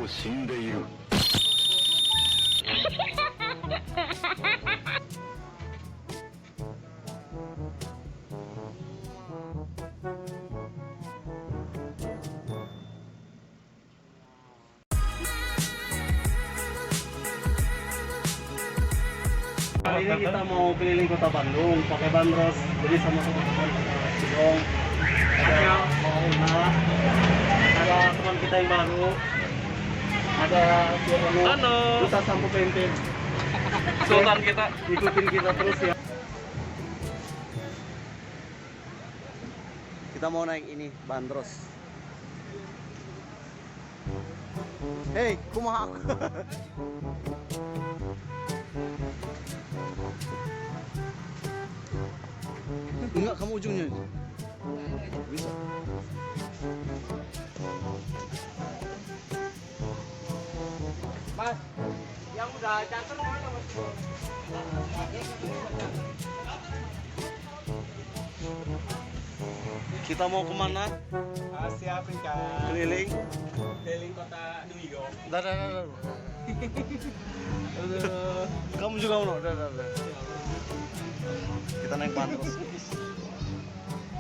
う死んでいる。 Kali ini kita mau keliling kota Bandung pakai bandros, jadi sama teman-teman Sidong, ada Mauna, ada teman kita yang baru, ada Halo. Duta Sampo Pempek. Sultan kita. Ikutin kita terus ya. Kita mau naik ini bandros. Hei, kumaha? Enggak, kamu ujungnya. Bisa. Mas, yang udah canter mana Mas? Kita mau kemana? Asia Afrika. Keliling. Keliling kota Duigo. Dah. Kamu juga mau? Dah. Kita naik bandros.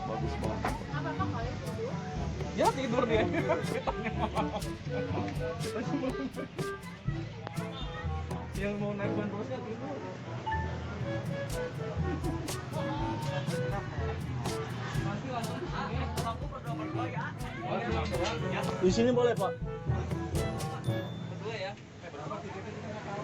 Bagus banget. Ya tidur dia. Yang mau naik bandrosnya tidur. Masih langsung ke sini. Aku berdua ya. Di sini boleh, Pak. Berdua ya. Berapa tiketnya kita nggak tahu.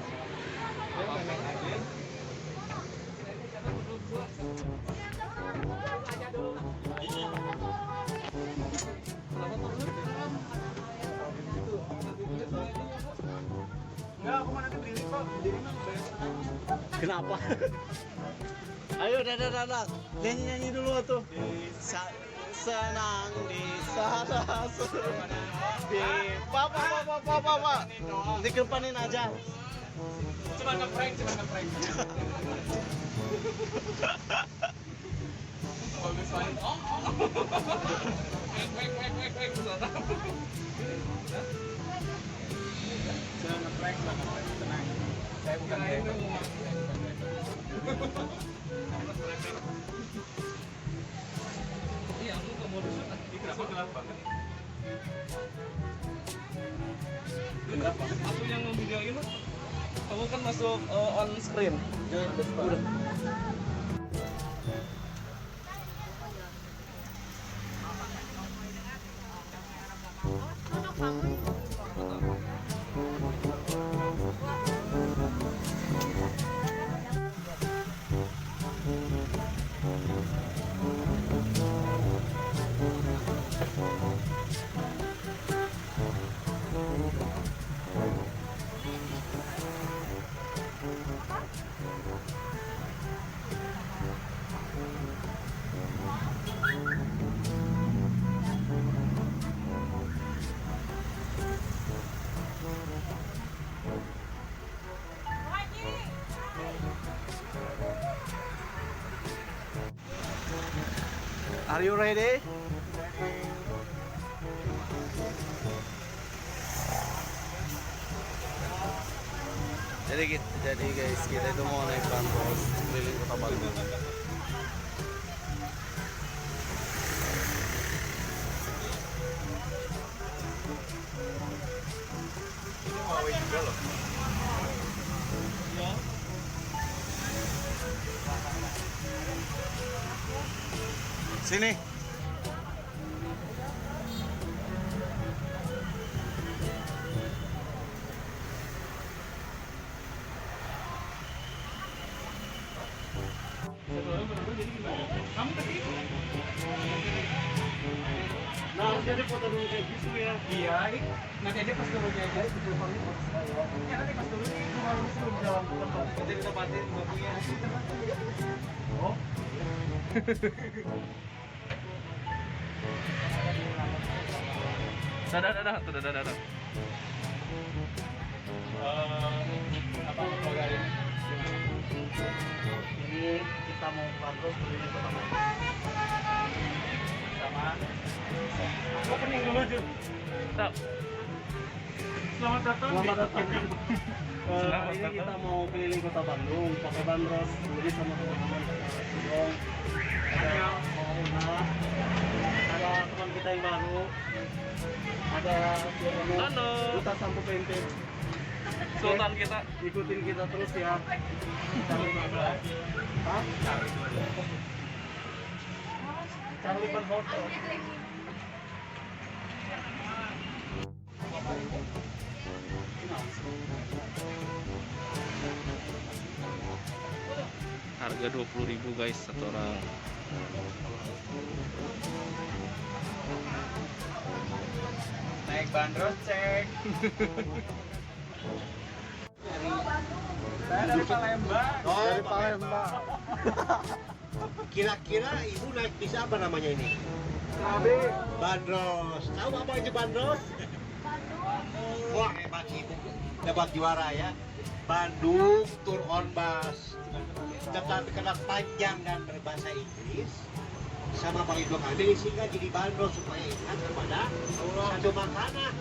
Enggak, aku mana berdiri kok. Berdiri mah bayar setengah. Kenapa? Ayo, dah. Nyanyi dulu tuh. Senang di sana di Pak. Dikepanin aja. Cuma ngeprank. Bagus banget. Wek. Jangan ngeprank, tenang. Saya bukan itu. Iya, aku ke modus kenapa gelap banget? Gelap banget. Aku yang ngevideoin, kamu kan masuk on screen. Udah. Are you ready? Jadi guys, kita itu mau naik bandros keliling kota Bandung. Ini Huawei juga loh. Ya. Sini. Kamu ke sini? Nah, jadi foto dulu kayak gitu ya. Iya, nanti aja pas turunnya aja. Ya nanti pas turun itu harus sebelum jalan tempat. Nanti kita patin bakunya. Oh. Dadah. Apa program? Ini kita mau bandros keliling kota Bandung. Sama. Opening dulu, Jun. Stop. Selamat datang. Selamat datang. Selamat Ini datang. kita mau keliling kota Bandung pakai bandros, jadi sama teman-teman Sidong, ada Mauna, ada teman kita yang baru, ada Halo. Duta Sampo Pente. Sultan kita. Ikutin kita terus ya. Hah? Charlie Van Hotel. Harga 20.000 guys satu orang. Naik bandros cek. Saya dari Palembang. Dari Palembang. Kira-kira ibu naik bis apa namanya ini? Bandros. Tahu apa itu bandros? Wah hebat sih ibu. Dapat juara ya. Bandung Tour on Bus. Tetapi karena panjang dan berbahasa Inggris sama Bang Ridwan Kamil sehingga jadi bandros supaya ingat kepada satu makanan.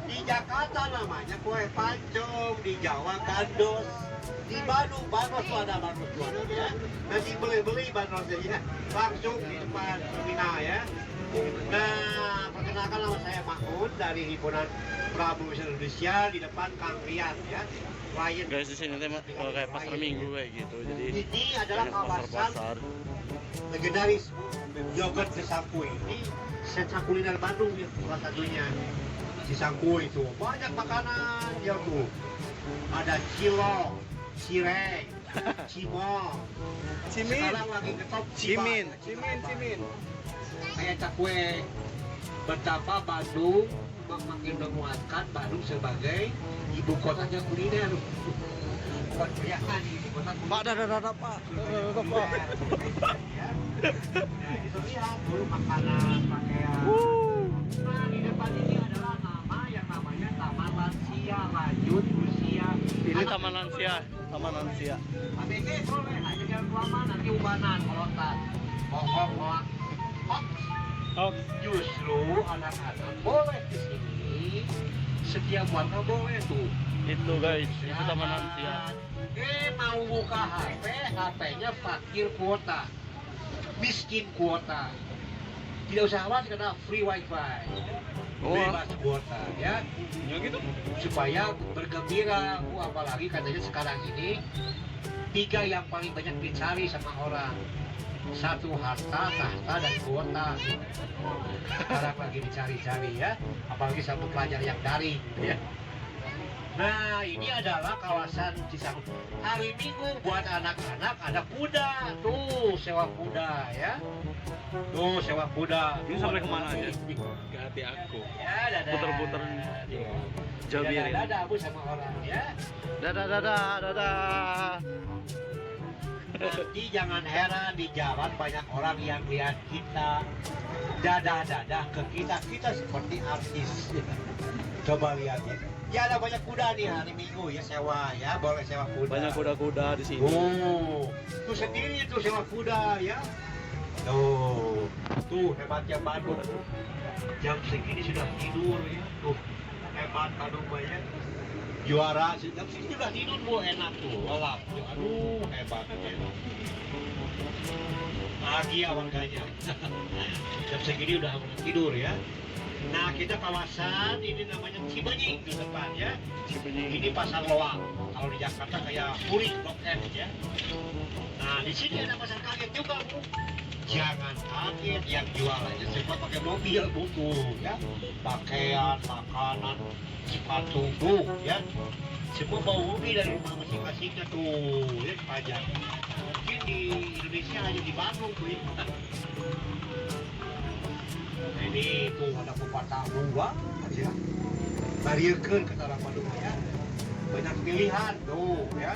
Di Jakarta namanya kue pancong, di Jawa gandos, di Bandung bandros tuh ada bandros tuh ada ya. Nanti beli bandrosnya ya, langsung di depan terminal ya. Nah, perkenalkan nama saya Mahmud dari Himpunan Prabu Indonesia di depan Kang Rian ya. Klien. Guys di sini teh kayak pasar minggu kayak gitu. Jadi Ini adalah banyak kawasan pasar-pasar. legendaris yogurt Cisangkuy. Ini sentra kuliner Bandung ya, salah satunya. Cisangkuy itu banyak makanan ya tuh. Ada cilok, cireng, cimol. Cimin. Sekarang lagi ngetop Cimin. Cimin. Kayak cakwe. Betapa Bandung makin menguatkan Bandung sebagai ibu kotanya kuliner. Bukan perayaan ibu kota kuliner. Pak, dah, Pak. Itu lihat dulu makanan, pakaian. Nah di depan ini adalah nama yang namanya Taman Lansia Lanjut Usia. Ini Taman Lansia. Taman Lansia. ABG boleh, hanya jangan lama nanti ubanan kolotan. Hoak. Oh, Justru anak-anak boleh di sini. Setiap warga boleh tuh. itu guys, itu Taman Lansia. Mau buka HP, HP-nya fakir kuota, miskin kuota. Tidak usah khawatir karena free wifi, Oh. bebas kuota ya. Ya gitu. Supaya bergembira, apalagi katanya sekarang ini 3 yang paling banyak dicari sama orang. 1 harta, tahta, dan kuota. Sekarang lagi dicari-cari ya, apalagi satu pelajar yang daring ya. Nah ini adalah kawasan Cisangkuy. Hari Minggu buat anak-anak ada kuda, tuh sewa kuda ya. Tuh sewa kuda. Ini sampai kemana aja? Ke hati aku. Ya dadah. Puter-puter Jabirin. Dadah bu sama orang ya. Dadah. Nanti jangan heran di jalan banyak orang yang lihat kita dadah ke kita seperti artis. Coba lihat ya. Ya ada banyak kuda nih hari Minggu ya sewa ya, boleh sewa kuda. Banyak kuda-kuda di sini. Oh, tuh sendiri tuh sewa kuda ya. Tuh hebatnya Bandung. Jam segini sudah tidur ya. Tuh hebat Bandung banyak. Juara jam segini sudah tidur bu, enak tuh, lelap. Aduh hebat ya. Bahagia warganya. Jam segini udah tidur ya. Nah kita kawasan ini namanya Cibenying di depan ya. Ini pasar loak. Kalau di Jakarta kayak Puri, Blok M ya. Nah di sini ada pasar kaget juga bu. Jangan kaget yang jualannya semua pakai mobil butuh ya. Pakaian, makanan, sepatu bu ya. Semua bawa mobil dari rumah masing-masingnya tuh ya pajak. Mungkin di Indonesia hanya di Bandung tuh ya. Nah, ini tuh ada pepatah buah ya. Barieukeun kata orang Bandung ya. Banyak pilihan tuh ya.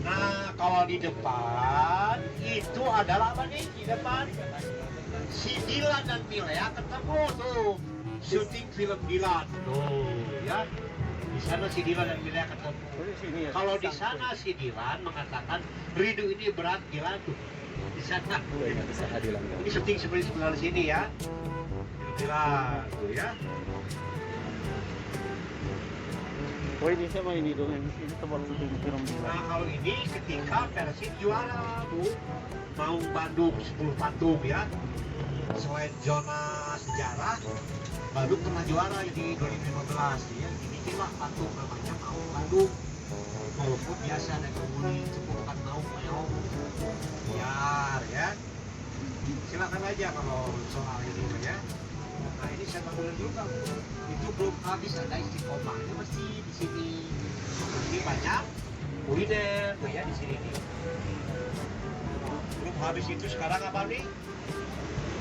Nah, kalau di depan itu adalah apa nih? Di depan si Dilan dan Milea ketemu tuh syuting film Dilan tuh ya. Di sana si Dilan dan wilayah ketemu. Sini ya. Kalau di sana si Dilan mengatakan rindu ini berat gila tuh. Di sana. Bisa hadilan. Ini syuting seperti sebelah di sini ya. Dilan tuh ya. Oh ini sama ini dong, ini tempat syuting film Dilan. Nah kalau ini ketika Persib juara Bu, mau Bandung 10 Bandung ya. Selain zona sejarah, Bandung pernah juara di 2015 ya. Inilah Bandung namanya mau Bandung. Walaupun biasa ada kebuli cepukan mau biar ya. Silakan aja kalau soal ini ya. Nah ini saya tahu juga Bu. Itu belum habis ada istiqomahnya masih di sini. Ini banyak kuliner tuh ya di sini nih. Belum habis itu sekarang apa nih?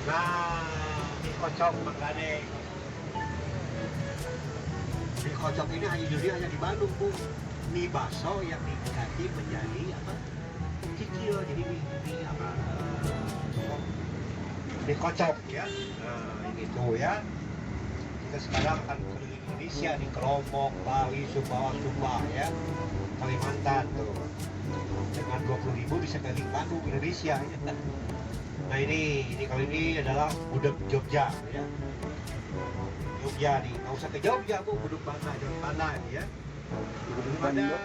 Nah, mie kocok makanya. Mie kocok ini hanya di Bandung Bu. Mie bakso yang diganti menjadi apa? Kikil jadi mie apa? Mie kocok ya. Nah ini tuh ya. Kita sekarang akan keliling Indonesia di Kelompok, Bali, Sumbawa ya. Kalimantan tuh. Dengan 20.000 bisa keliling Bandung Indonesia ya. Nah ini kali ini adalah gudeg Jogja ya. Jogja nih, nggak usah ke Jogja Bu, gudeg Banda, Jogja Banda ya. Gudeg Banda,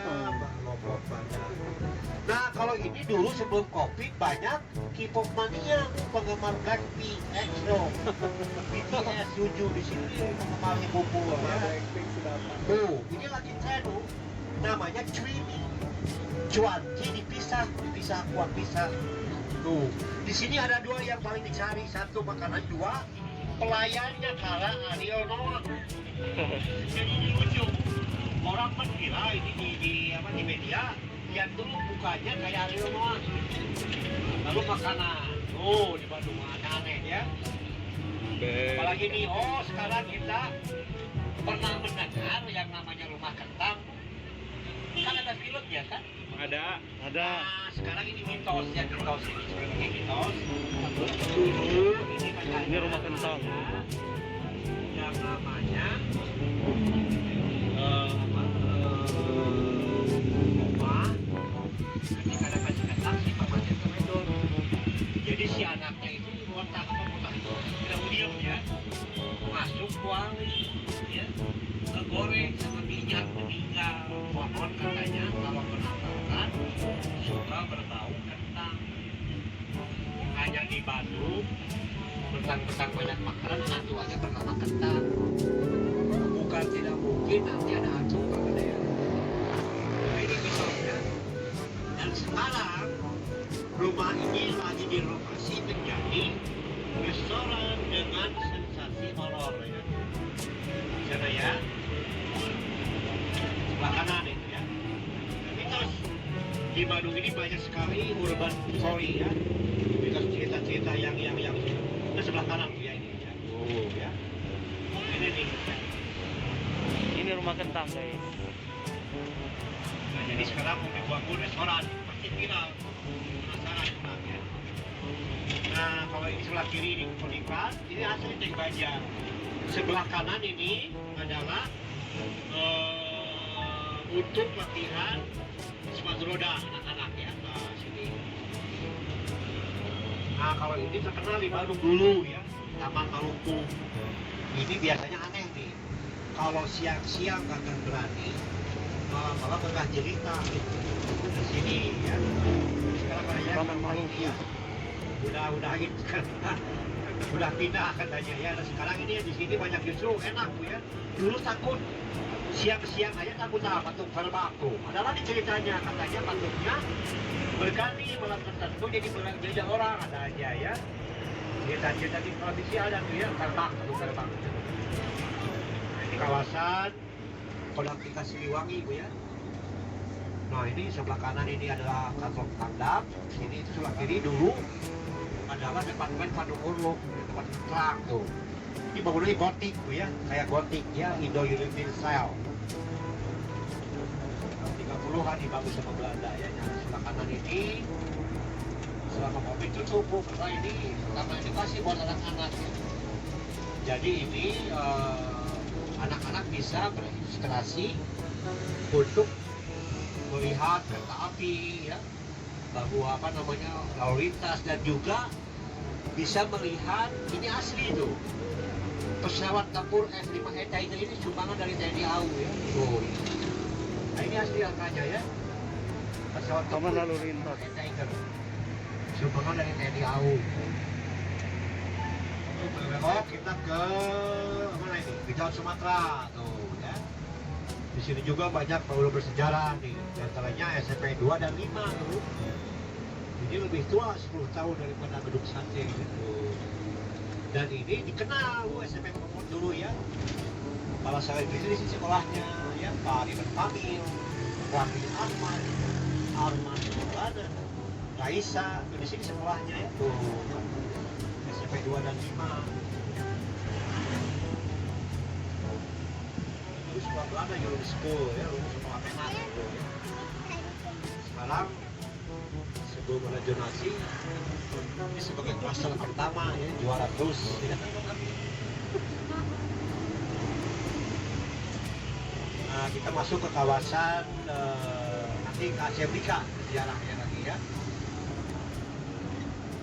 Lombok Banda. Nah kalau ini dulu sebelum Covid banyak K-pop mania, penggemar Blackpink, EXO, BTS, Suju di sini penggemarnya kumpul ya. Oh, ini lagi tren Bu, namanya Dreamy, cuanki dipisah, kuat pisah. Tuh, di sini ada dua yang paling dicari, satu makanan, dua pelayannya Kara Ariono. Jadi ini lucu, orang mengira ini di media lihat dulu mukanya kayak Ariono. Lalu makanan, di Bandung aneh ya. Apalagi nih, sekarang kita pernah mendengar yang namanya rumah kentang. Kan ada film ya kan? Ada. Nah, sekarang ini mitos ya, mitos ini sebagai mitos. Dulu ini rumah kentang. Yang namanya rumah. Ketika ada kasih kentang si mamanya kemedor. Jadi si anaknya itu otak itu tidak diam ya, masuk kuali, ya, kegoreng sama minyak meninggal. Konon katanya kalau penampakan suka berbau kentang. Hanya di Bandung mentang-mentang banyak makanan hantu aja bernama kentang. Bukan tidak mungkin nanti ada hantu pada ya. Nah ini misalnya. Dan sekarang rumah ini lagi direnovasi menjadi restoran dengan sensasi horor ya. Sana ya. Sebelah kanan itu ya. Mitos di Bandung ini banyak sekali urban story ya. Mitos cerita-cerita yang nah sebelah kanan tuh ya ini ya. Oh ya. Ini nih. Ya. Ini rumah kentang guys. Nah, jadi sekarang mau dibangun restoran pasti viral. Penasaran enak ya. Nah kalau ini sebelah kiri ini pernikahan, ini asli Tank Baja. Sebelah kanan ini adalah untuk latihan sepatu roda anak-anak ya. Nah sini. Nah kalau ini terkenal di Bandung dulu ya, Taman Maluku. Ini biasanya aneh nih. Kalau siang-siang nggak akan berani, malam-malam tengah jelita di sini ya. Sekarang banyak Taman Maluku ya. Udah gitu kan. Udah pindah katanya ya. Dan sekarang ini di sini banyak justru enak Bu ya. Dulu takut siang-siang aja takut patung Falbako. Ada lagi ceritanya katanya patungnya berganti malam tertentu jadi orang ada aja ya. Cerita-cerita di televisi ada tuh ya Falbako. Nah, ini kawasan Kodam Siliwangi Bu ya. Nah ini sebelah kanan ini adalah kantor Pangdam. Ini itu sebelah kiri dulu adalah departemen Bandung Urluk, tempat terang tuh. Ini bangunannya gotik Bu ya, kayak gotik ya, Indo-European style. 30-an dibangun sama Belanda ya. Yang sebelah kanan ini selama Covid tutup Bu, karena ini taman edukasi buat anak-anak ya. Jadi ini anak-anak bisa berinspirasi untuk melihat kereta api ya, bahwa apa namanya lalu lintas, dan juga bisa melihat ini asli itu pesawat tempur F5 E-Tiger ini sumbangan dari TNI AU ya. Tuh. Nah ini asli angkanya ya, pesawat tempur Taman lalu lintas. E-Tiger sumbangan dari TNI AU. Belok kita ke mana ini? Ke Jawa Sumatera tuh ya. Di sini juga banyak bangunan bersejarah nih, di antaranya SMP 2 dan 5 tuh. Ini lebih tua 10 tahun daripada gedung sate gitu. Dan ini dikenal SMP Pemut dulu ya. Kepala sekolah Inggris di sini sekolahnya ya, Pak Iban Kamil, Wahid Ahmad, Arman Maulana, Raisa, di sini sekolahnya ya tuh. SMP 2 dan 5. Dulu sekolah Belanda, Jurus School ya, lulus sekolah penat gitu ya. Sekarang sebelum ada zonasi ini sebagai klaster pertama ya, juara terus ya. Nah, kita masuk ke kawasan nanti ke Asia Afrika sejarahnya lagi ya.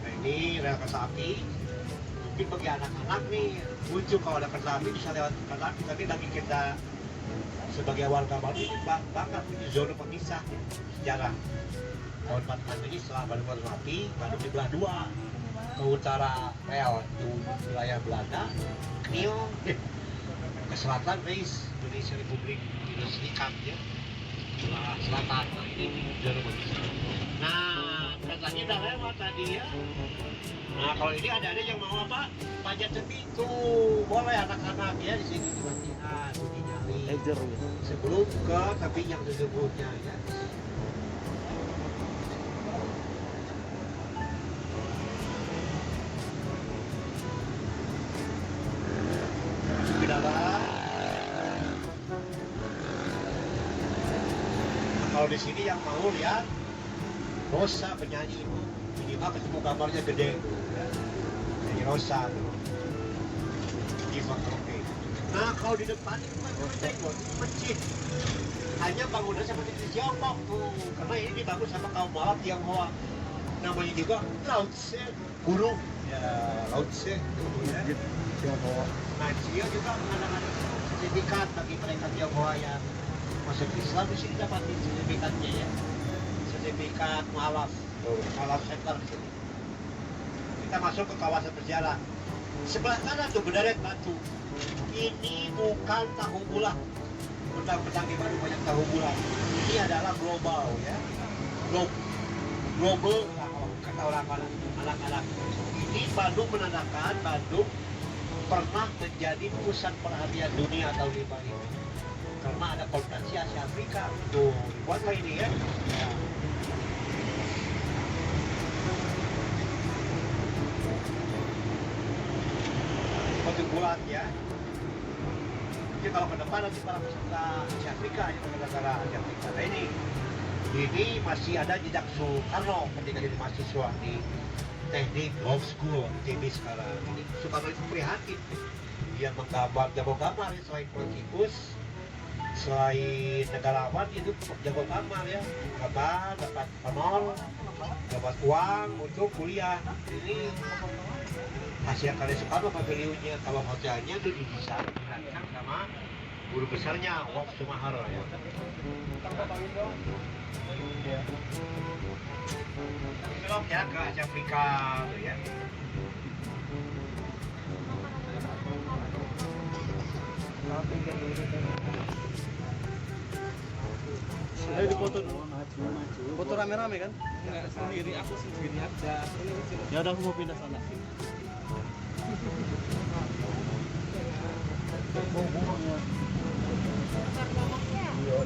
Nah, ini rel kereta api. Mungkin bagi anak-anak nih lucu kalau ada kereta api bisa lewat kereta api, tapi bagi kita sebagai warga baru ini bangga punya zona pemisah ya, sejarah. Tahun 46 ini setelah Bandung kereta api, Bandung dibelah dua, ke utara rel itu wilayah Belanda, Kniel, ke selatan Reis, Indonesia Republik Indonesia Serikat ya, sebelah selatan. Nah ini zona pemisah. Nah keretanya udah lewat tadi ya. Nah kalau ini ada yang mau apa? Panjat tebing tuh boleh anak-anak ya, di sini latihan, uji nyali. Ejer ya. Sebelum ke tebing yang sesungguhnya ya. Kalau di sini yang mau lihat Rosa penyanyi itu minimal ketemu gambarnya gede itu ya. Penyanyi Rosa tuh di Oke. Nah kalau di depan itu kan masjid, hanya bangunannya seperti di Tiongkok tuh, karena ini dibangun sama kaum Malat Tionghoa, namanya juga Lao Tse, guru ya, Lao Tse ya. Tionghoa. Nah dia juga mengadakan sertifikat bagi mereka Tionghoa yang masuk Islam, di sini dapat sertifikatnya ya, sertifikat mualaf, mualaf center di sini. Kita masuk ke kawasan bersejarah. Sebelah kanan tuh berderet batu. Ini bukan tahu bulat. Benang-benang di Bandung banyak tahu bulat. Ini adalah global ya, global kalau kata orang-orang anak-anak. Ini Bandung menandakan Bandung pernah menjadi pusat perhatian dunia tahun 55. Karena ada konferensi Asia Afrika tuh dibuatlah ini ya. Batu bulat ya. Jadi kalau ke depan nanti para peserta Asia Afrika ya, negara Asia Afrika. Nah ini masih ada jejak Soekarno ketika jadi mahasiswa di Teknik Golf School ITB sekarang. Ini Soekarno itu prihatin. Dia menggambar jago gambar ya, selain politikus, selain negarawan itu jago gambar ya, gambar dapat honor, dapat uang untuk kuliah. Ini hasil karya Soekarno paviliunnya, kalau hotelnya itu didesain dirancang sama guru besarnya Waf Sumaharo ya. Belok ya ke Asia Afrika tuh ya. Ayo dipoto dulu. Foto rame-rame kan? Enggak sendiri, aku sendiri aja. Ya udah aku mau pindah sana.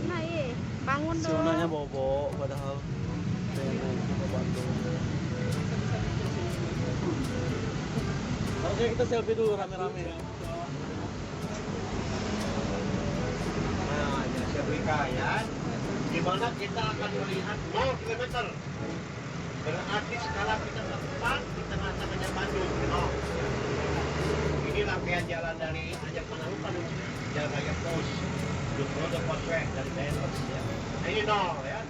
Nah, iya. Bangun dong. Zonanya bobo padahal pengen ke Bandung. Harusnya kita selfie dulu rame-rame. Nah, di Asia Afrika ya, di mana kita akan melihat 0 km. Berarti skala kita tempat di tengah-tengahnya Bandung. Ini rangkaian jalan dari Ajak Panarukan, jalan raya pos udah kontrek dari daerah ya. Nah ini nol ya.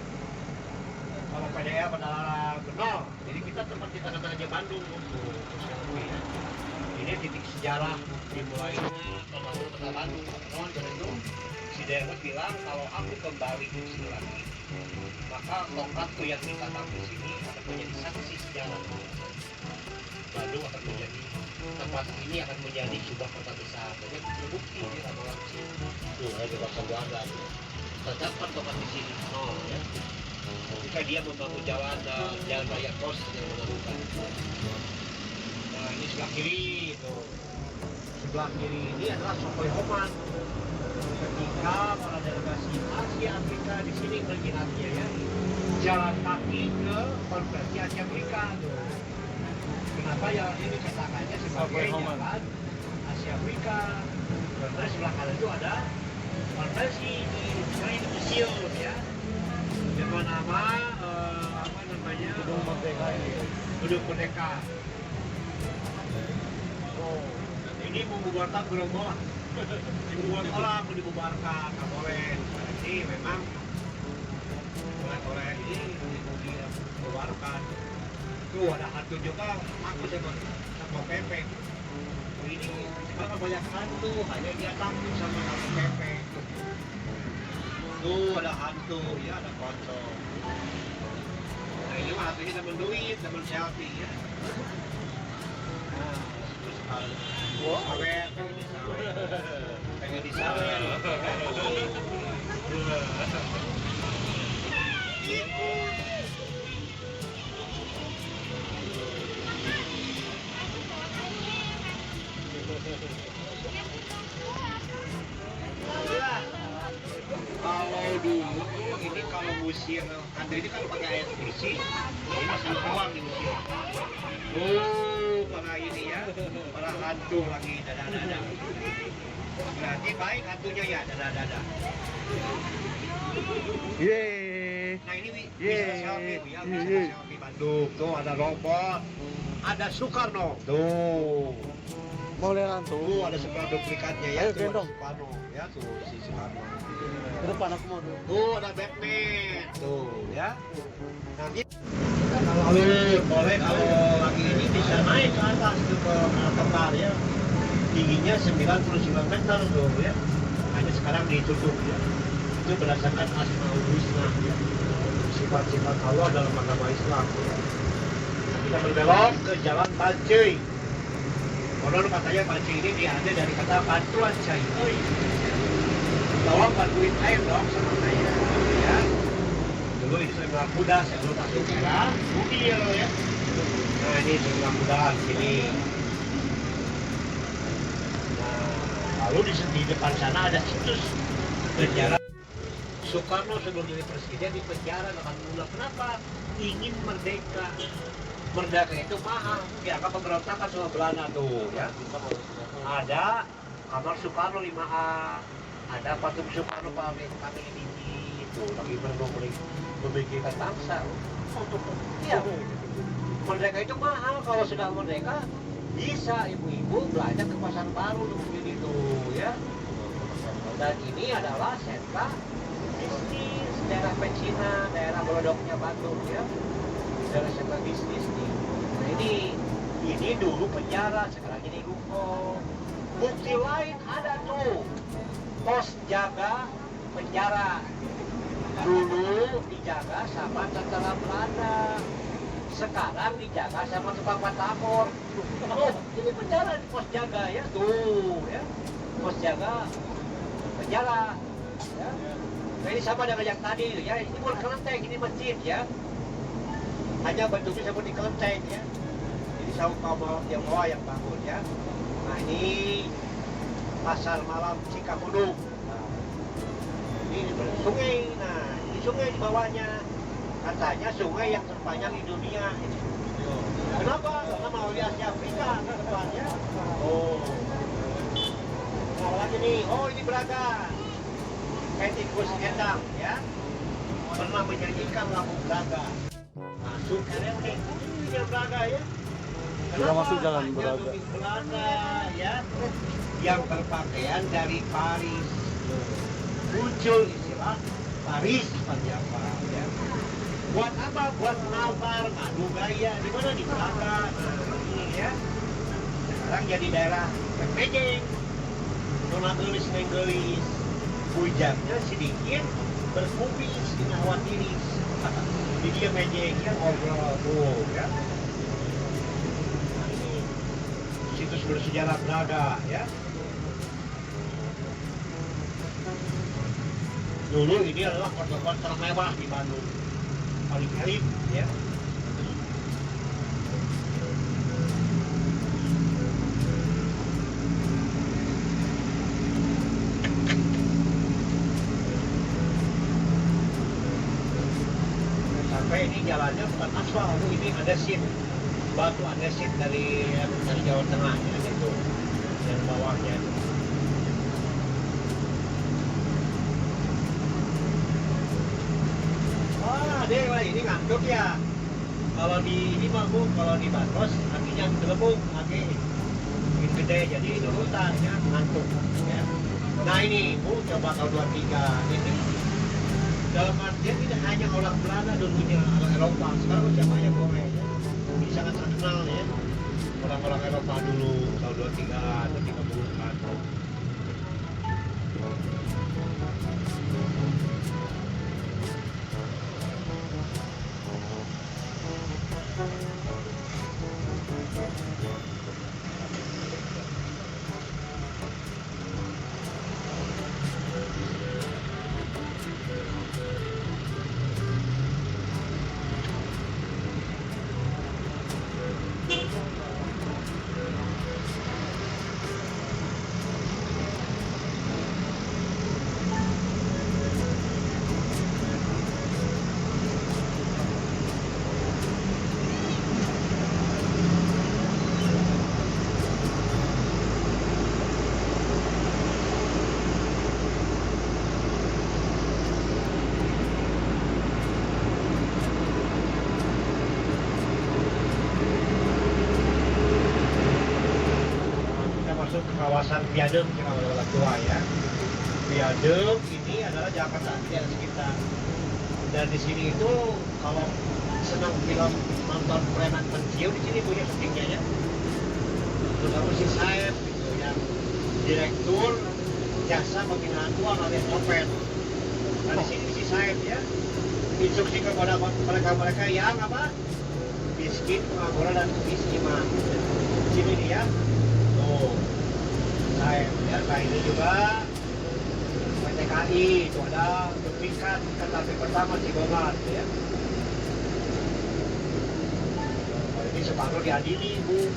Kalau PDA adalah nol. Jadi kita tempat kita Raja Bandung untuk ya. Ini titik sejarah dimulainya pembangunan Kota Bandung. Kawan itu si Dermot bilang kalau aku kembali ke sini lagi, maka tongkatku yang ditanam di sini akan menjadi saksi sejarah. Bandung akan menjadi tempat ini akan menjadi sebuah kota besar. Jadi terbukti di Lamongan sini. Tuh ada kawasan Belanda. Terdapat tempat di sini. Oh ya. Ketika dia membangun jalan raya pos yang mengadukan. Nah ini sebelah kiri itu. Sebelah kiri ini adalah Sokoy Homan. Ketika para delegasi Asia Afrika di sini melihatnya ya, jalan kaki ke konferensi Asia Afrika. Kenapa ya ini katakannya sebagai jalan Asia Afrika? Karena sebelah kanan itu ada konferensi di museum ya, dengan nama apa namanya Gedung Merdeka ini. Gedung Merdeka. Oh, ini membubarkan gerombolan. Dibubarkan, mau dibubarkan, nggak boleh. Ini memang oleh ini dibubarkan. Tuh ada hantu juga, aku sama Pepe. Ini kenapa banyak hantu, hanya dia takut sama Pepe. Tuh ada hantu, ya ada pocong. Nah ini mah hantunya temen duit, temen selfie ya. Nah, terus kalau pengen disawer. Kalau dulu ini kalau musim hantu ini kan pakai air bersih, ini masih ruang di musim. Para ini ya, para hantu lagi dada-dada. Berarti baik hantunya ya dada-dada. Yeay. Nah ini bisa selfie ya, bisa selfie Bandung. Tuh ada robot, ada Soekarno. Tuh. Mau lihat hantu? Tuh ada Soekarno duplikatnya ya. Ayo, Tuh ada gendong. Soekarno ya, tuh si Soekarno. Ke depan aku mau dulu. Tuh ada Batman. Tuh ya. Nanti kalau boleh kalau lagi ini bisa naik ke atas ke tempat ya. Tingginya 99 meter tuh ya. Hanya sekarang ditutup ya. Itu berdasarkan Asmaul Husna ya. Sifat-sifat Allah dalam agama Islam ya. Nah, kita berbelok ke Jalan Balcei. Konon katanya Balcei ini diambil dari kata bantuan cai. Tolong bantuin air dong sama saya ya. Dulu ini saya kuda, saya belum masuk era mobil ya. Nah ini saya kuda di sini. Nah, lalu di depan sana ada situs penjara. Soekarno sebelum jadi presiden di penjara 8 bulan. Kenapa? Ingin merdeka. Merdeka itu mahal. Dianggap pemberontakan sama Belanda tuh ya. Ada kamar Soekarno 5A. Ada patung Soekarno kami ini itu lagi memikirkan bangsa. Iya. Merdeka itu mahal. Kalau sudah merdeka bisa ibu-ibu belanja ke pasar baru mungkin itu ya. Dan ini adalah sentra bisnis daerah Pecina, daerah Belodoknya Bandung ya. Daerah sentra bisnis nih. Nah ini dulu penjara, sekarang jadi ruko. Bukti lain ada tuh. Pos jaga penjara dulu dijaga sama tentara Belanda, sekarang dijaga sama tukang batagor. Oh, ini penjara pos jaga ya tuh ya, pos jaga penjara ya. Nah, ini sama dengan yang tadi ya, ini bukan kelenteng, ini masjid ya, hanya bentuknya seperti kelenteng ya. Ini sama kaum Tionghoa yang bangun ya. Nah ini pasar malam Cikapundung. Nah, ini sungai. Nah, ini sungai di bawahnya. Katanya sungai yang terpanjang di dunia. Kenapa? Karena melalui Asia Afrika ke depannya. Oh. Nah, lagi nih. Oh, ini Braga. Etikus Endang ya. Pernah menyanyikan lagu Braga. Masuk kalian nih. Ini Braga ya. Sudah masuk jalan Braga. Belanda ya. Yang berpakaian dari Paris. muncul istilah baris panjapa ya. Buat apa? Buat nabar ngadu gaya di mana di belakang ini ya. Sekarang jadi daerah Mejeng. Nona gelis neng gelis, hujannya sedikit berkubis di awan tiris. Di dia Mejeng ya ngobrol tuh ya. Nah, ini situs bersejarah Braga ya. Dulu ini adalah kota-kota termewah di Bandung, paling elit ya. Sampai ini jalannya bukan aspal, ini andesit, batu andesit dari Jawa Tengah ya, itu yang bawahnya. Wah, ini ngantuk ya. Kalau di ini mah Bu, kalau di Bandros kakinya gelembung, kaki gede jadi nurutan ya, ngantuk ya. Nah ini Bu, coba tahun 23 ini dalam artian tidak hanya orang Belanda dulunya, orang Eropa, sekarang siapa yang boleh ya. Ini sangat terkenal ya. Orang-orang Eropa dulu tahun 23 atau 30-an. Kawasan Viaduk kita orang tua ya. Viaduk ini adalah Jakarta di sekitar. Dan di sini itu kalau senang film nonton preman pensiun di sini punya syutingnya ya. Terutama si Saeb gitu yang direktur jasa pembinaan uang alias copet. Nah di sini si Saeb ya instruksi kepada mereka yang apa? Miskin, pengangguran dan kemiskinan. Di sini dia. Tuh. Ya, nah ini juga PTKI itu ada tingkat kereta pertama Cibogat ya. Ini separuh diadili Bu.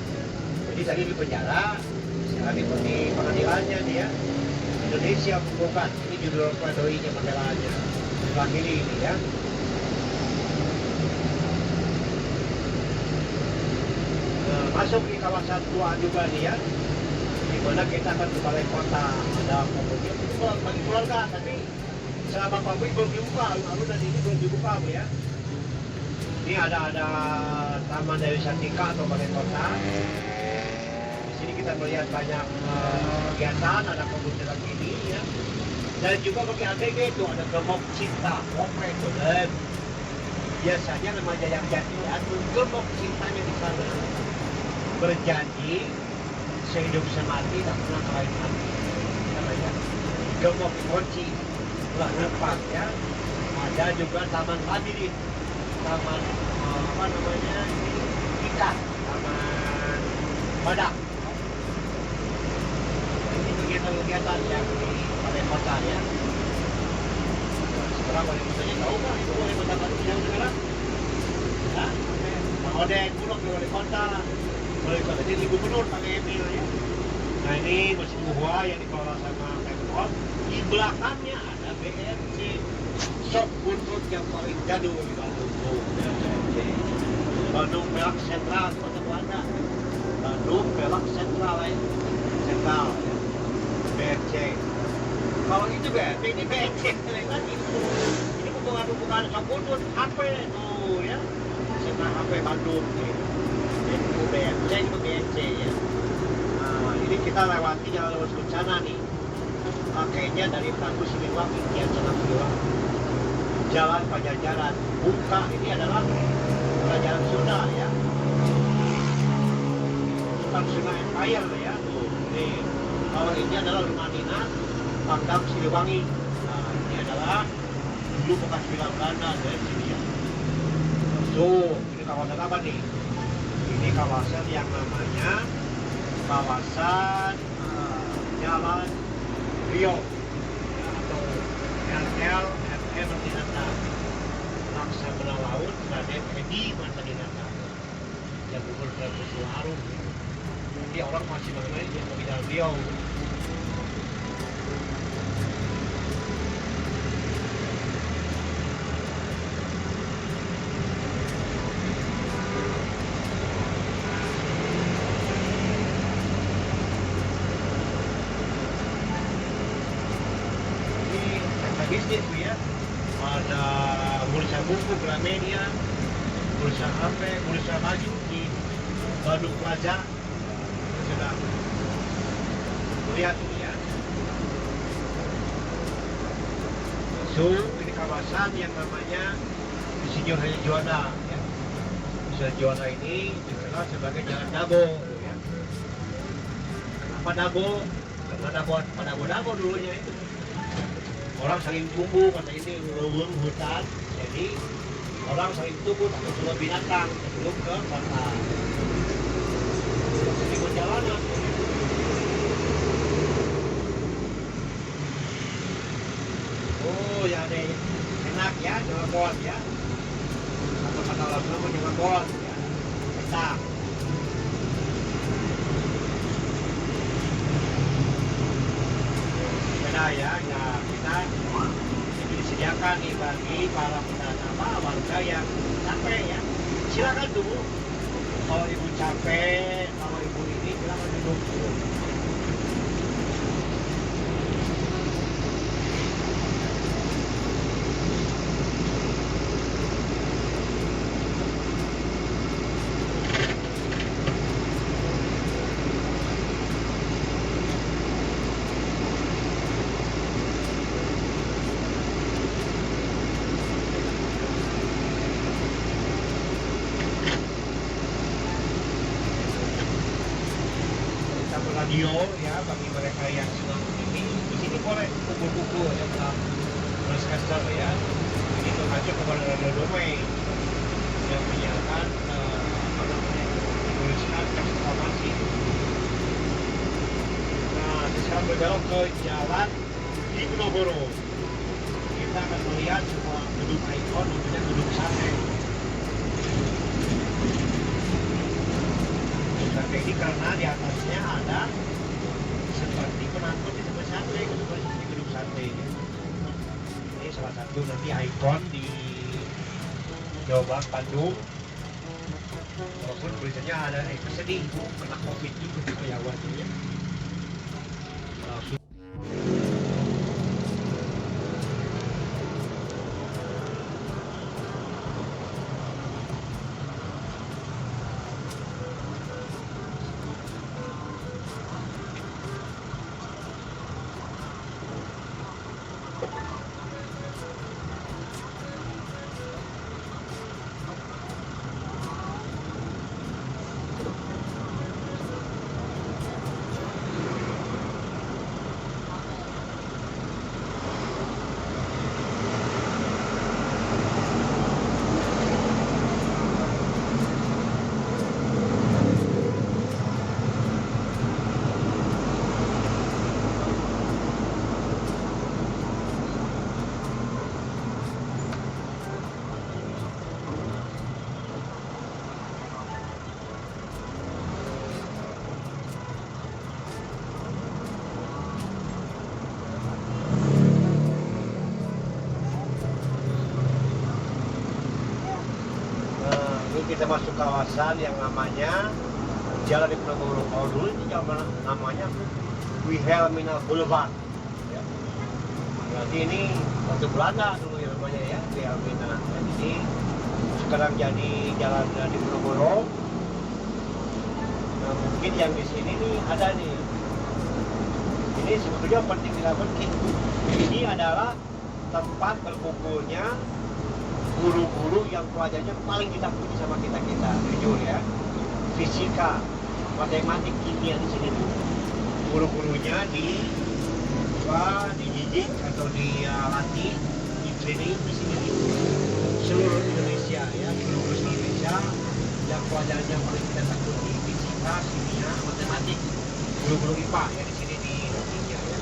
Jadi tadi di penjara, sekarang di pengadilannya dia. Indonesia bukan, ini judul pledoinya pembelaannya. Wakili ini ya. Nah, masuk di kawasan tua juga nih ya. Dimana kita akan ke balai kota, ada pabrik itu bagi keluarga, tapi selama pabrik belum dibuka, lalu dan ini belum dibuka Bu ya. Ini ada taman dari Santika atau balai kota. Di sini kita melihat banyak kegiatan, ada kemunculan ini ya. Dan juga bagi ABG itu ada Gemok Cinta, Opre itu dan biasanya remaja yang jadi atau Gemok Cintanya di sana berjanji sehidup semati tak pernah kawin hati namanya Gemok Kunci lah depan ya. Ada juga Taman Labirin, taman apa namanya ikan, taman badak. Ini kegiatan-kegiatan yang di balai kota ya. Sekarang balai kotanya tahu kan itu balai kota Bandung yang sekarang ya, Pak Odeng Bulog di balai kota. Balai kota jadi gubernur pakai Emil ya. Nah ini Masjid Muhwa yang dikelola sama Pemkot. Di belakangnya ada BMC, Sok Buntut yang paling jadul di Bandung. BMC Bandung Belak Sentral kota Belanda. Bandung Belak Sentral ya. Sentral ya. BMC. Kalau itu BMC ini BMC lagi. Ini bukan Sok Buntut, HP tuh ya. Sentral HP Bandung gitu. Itu BMC, itu BMC ya. Nah, ini kita lewati jalan lewat Kencana nih. pakainya dari Prabu Siliwangi Kian Senang Siliwangi. Jalan Pajajaran buka ini adalah kerajaan Sunda ya, bukan Sunda Empire ya. Tuh, ini kalau ini adalah rumah dinas Pangdam Siliwangi. Nah, ini adalah dulu bekas villa Belanda dari sini ya. So, ini kawasan apa nih? Ini kawasan yang namanya kawasan Jalan Rio ya, atau LL Martinata, Laksamana Laut Raden Edi Martinata yang gugur Prabu Harum. Jadi orang masih mengenai dia mau Jalan Rio. Bisnis Bu ya, ada bursa buku Gramedia, bursa HP, bursa baju di Bandung Plaza. Sudah lihat ini ya. So, ini kawasan yang namanya Insinyur Haji Juanda ya. Insinyur Juanda ini dikenal sebagai Jalan Dago ya. Kenapa Dago? Karena Dago dulunya itu orang saling tumbuh, kata ini leuweung hutan, jadi orang saling tumbuh takut sama binatang sebelum ke kota. Ikut jalanan. Oh ya deh, enak ya, jangan bot ya. Atau kata lagu nama jangan bot ya, enak. Beda ya, kita ini disediakan nih bagi para warga yang capek ya. Silakan dulu. Kalau ibu capek, kalau ibu ini silakan duduk dulu. Radio ya bagi mereka yang senang ini di sini boleh kumpul-kumpul ya dalam broadcaster ya. Ini aja kepada Radio Damai yang menyiarkan tuliskan informasi. Nah, sekarang berbelok ke jalan Diponegoro. Kita akan melihat semua gedung ikon, namanya gedung sate. Sate ini karena di atasnya ada seperti penangkut di tempat sate, seperti gedung sate. Ini salah satu nanti ikon di Jawa Barat Bandung. Walaupun tulisannya ada sedih kena COVID juga di karyawannya. Langsung. Kita masuk kawasan yang namanya Jalan Diponegoro. Kalau dulu ini namanya Wilhelmina Boulevard. Ya. Berarti ini waktu Belanda dulu ya namanya ya Wilhelmina. Jadi sekarang jadi Jalan Diponegoro. Nah, mungkin yang di sini nih ada nih. Di Ini sebetulnya penting tidak penting. Ini adalah tempat berkumpulnya guru-guru yang pelajarnya paling ditakuti sama kita jujur ya. Fisika, matematik, kimia di sini tuh guru-gurunya dididik atau dilatih, di training di sini seluruh Indonesia ya, seluruh Indonesia yang pelajarannya paling kita takuti fisika, kimia, matematik, guru-guru IPA ya di sini di Indonesia ya.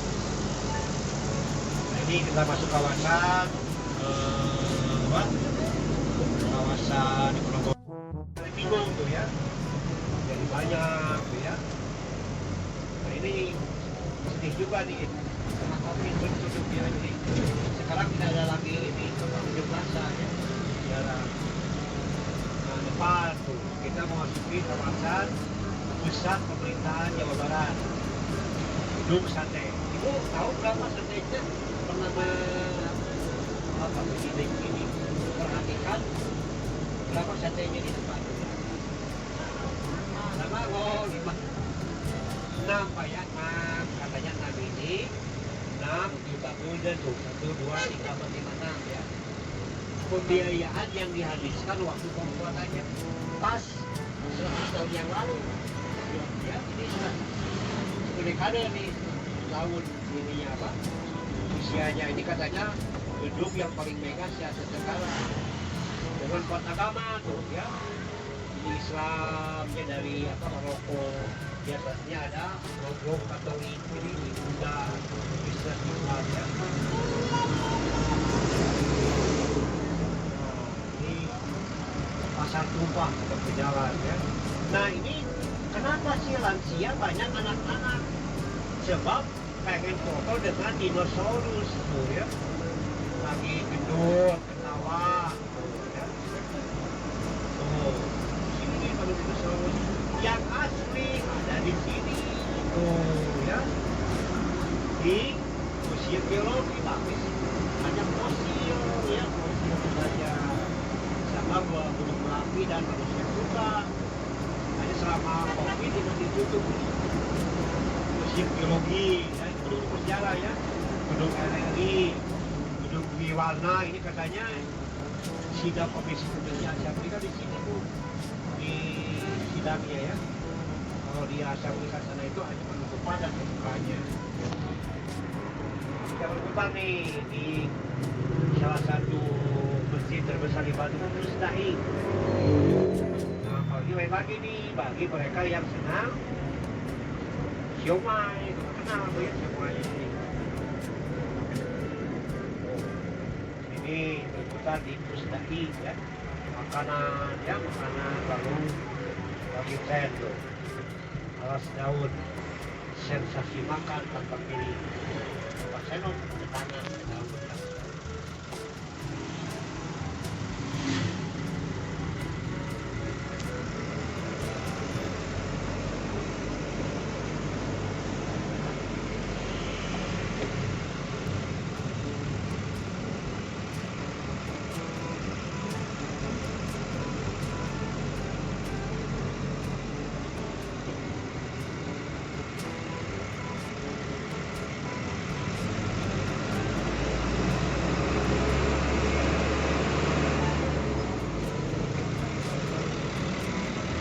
Nah, ini kita masuk kawasan kawasan di Ponorogo. Bingung tuh ya, jadi banyak tuh ya. Nah ini sedih juga nih, kenapa tutup ya ini. Sekarang tidak ada lagi ini unjuk rasa ya. Nah depan tuh kita memasuki kawasan pusat pemerintahan Jawa Barat, Gedung Sate. Ibu tahu berapa satenya? Pernah ini perhatikan berapa satenya di depan? Sama 5 6 Pak ya, 6 katanya 6 ini 6 juta gulden tuh 1, 2, 3, 4, 5, 6 ya. Pembiayaan yang dihabiskan waktu pembuatannya pas 100 tahun yang lalu ya, ini sudah 10 dekade nih tahun ininya apa usianya. Ini katanya gedung yang paling megah se-Asia Tenggara dengan 4 agama tuh ya. Islamnya dari Maroko, biasanya ada logo Katolik, jadi Buddha, Kristen, Islam ya. Ini pasar tumpah untuk berjalan ya. Nah ini kenapa sih lansia banyak anak-anak? Sebab pengen foto dengan dinosaurus tuh ya. Lagi gendut, ketawa tuh ya. Tuh. Dinosaurus yang asli ada di sini tuh ya, di museum biologi tapi banyak fosil ya, fosil saja sama gunung berapi dan manusia juga. Hanya selama COVID itu ditutup museum biologi ya, itu belum berjalan ya. Gedung RRI, gedung Wiwana ini katanya sidang Komisi Pemilihan Asia Afrika di sini tuh di sidangnya ya. Kalau di Asia Afrika sana itu hanya penutupan dan pembukanya. Kita berputar nih di salah satu masjid terbesar di Bandung, Mustahil. Nah, kalau ini lagi nih bagi mereka yang senang siomay, kenal tuh ya siomay ini. Ini berputar di Mustahil ya. Makanan baru bagi tren tuh, alas daun, sensasi makan tanpa pilih. Pak Senop ke tangan ke daun.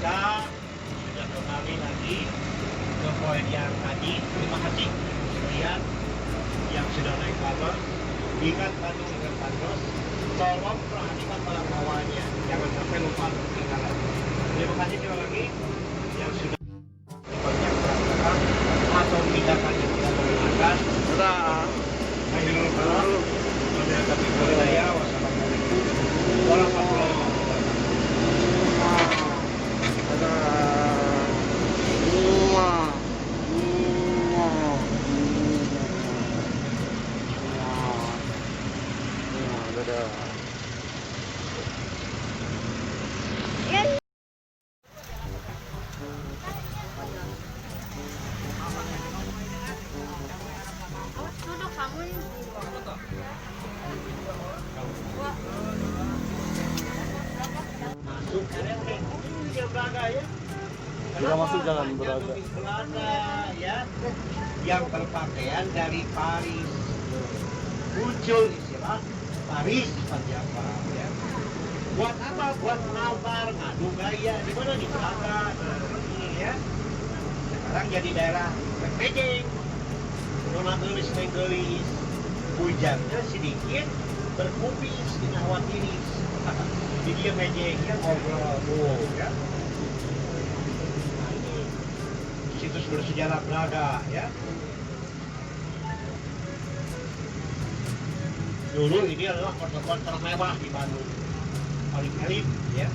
Kita sudah kembali lagi ke poin yang tadi. Terima kasih sekalian yang sudah naik bus. Ingat Bandung, ingat Bandros. Tolong perhatikan barang bawahnya, jangan sampai lupa ketinggalan. Terima kasih sekali lagi yang sudah perhatikan atau tindakan yang tidak menggunakan. Sudah. Akhirul kalam. Wassalamualaikum warahmatullahi wabarakatuh. Duduk kamu ini. Masuk ini yang Braga ya. Kita masuk jalan Braga. Belanda ya. yang berpakaian dari Paris. Muncul istilah Paris Panjapa ya. Buat apa? Buat nabar, ngadu gaya. Di mana? Di Braga. Nah, ini ya. Sekarang jadi daerah Mejeng. Nona gelis menggelis. Hujannya sedikit, berkubis di hawa tiris. Di dia Mejengnya ngobrol ya. Nah, ini situs bersejarah Braga ya. Dulu ini adalah kota-kota termewah di Bandung, paling elit ya.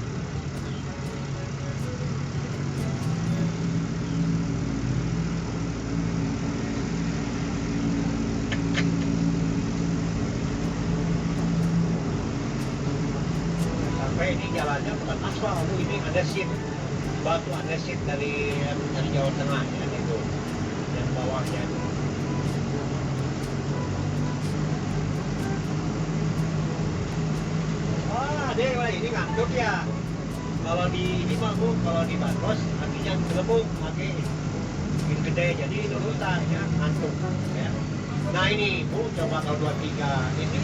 Sampai ini jalannya bukan aspal, ini andesit, batu andesit dari Jawa Tengah ya, itu yang bawahnya. Dia ini ngantuk ya. Kalau di ini mah Bu, kalau di Bandros artinya gelembung, pakai ini gede jadi nurutan ya, ngantuk ya. Nah ini Bu, coba kalau 23 ini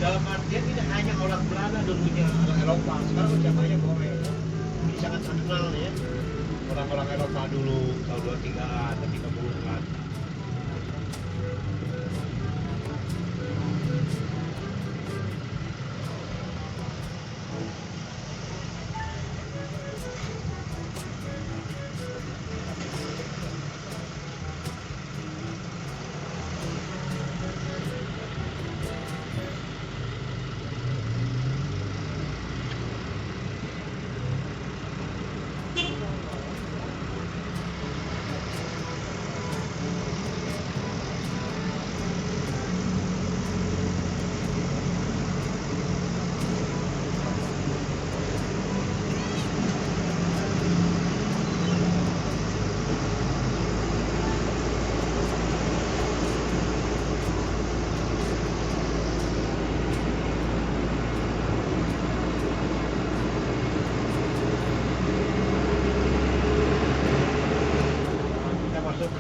dalam artian ini hanya orang Belanda dulunya, orang Eropa. Sekarang ucapannya boleh. Ini sangat terkenal ya. Orang-orang Eropa dulu tahun 23 ketika bulan.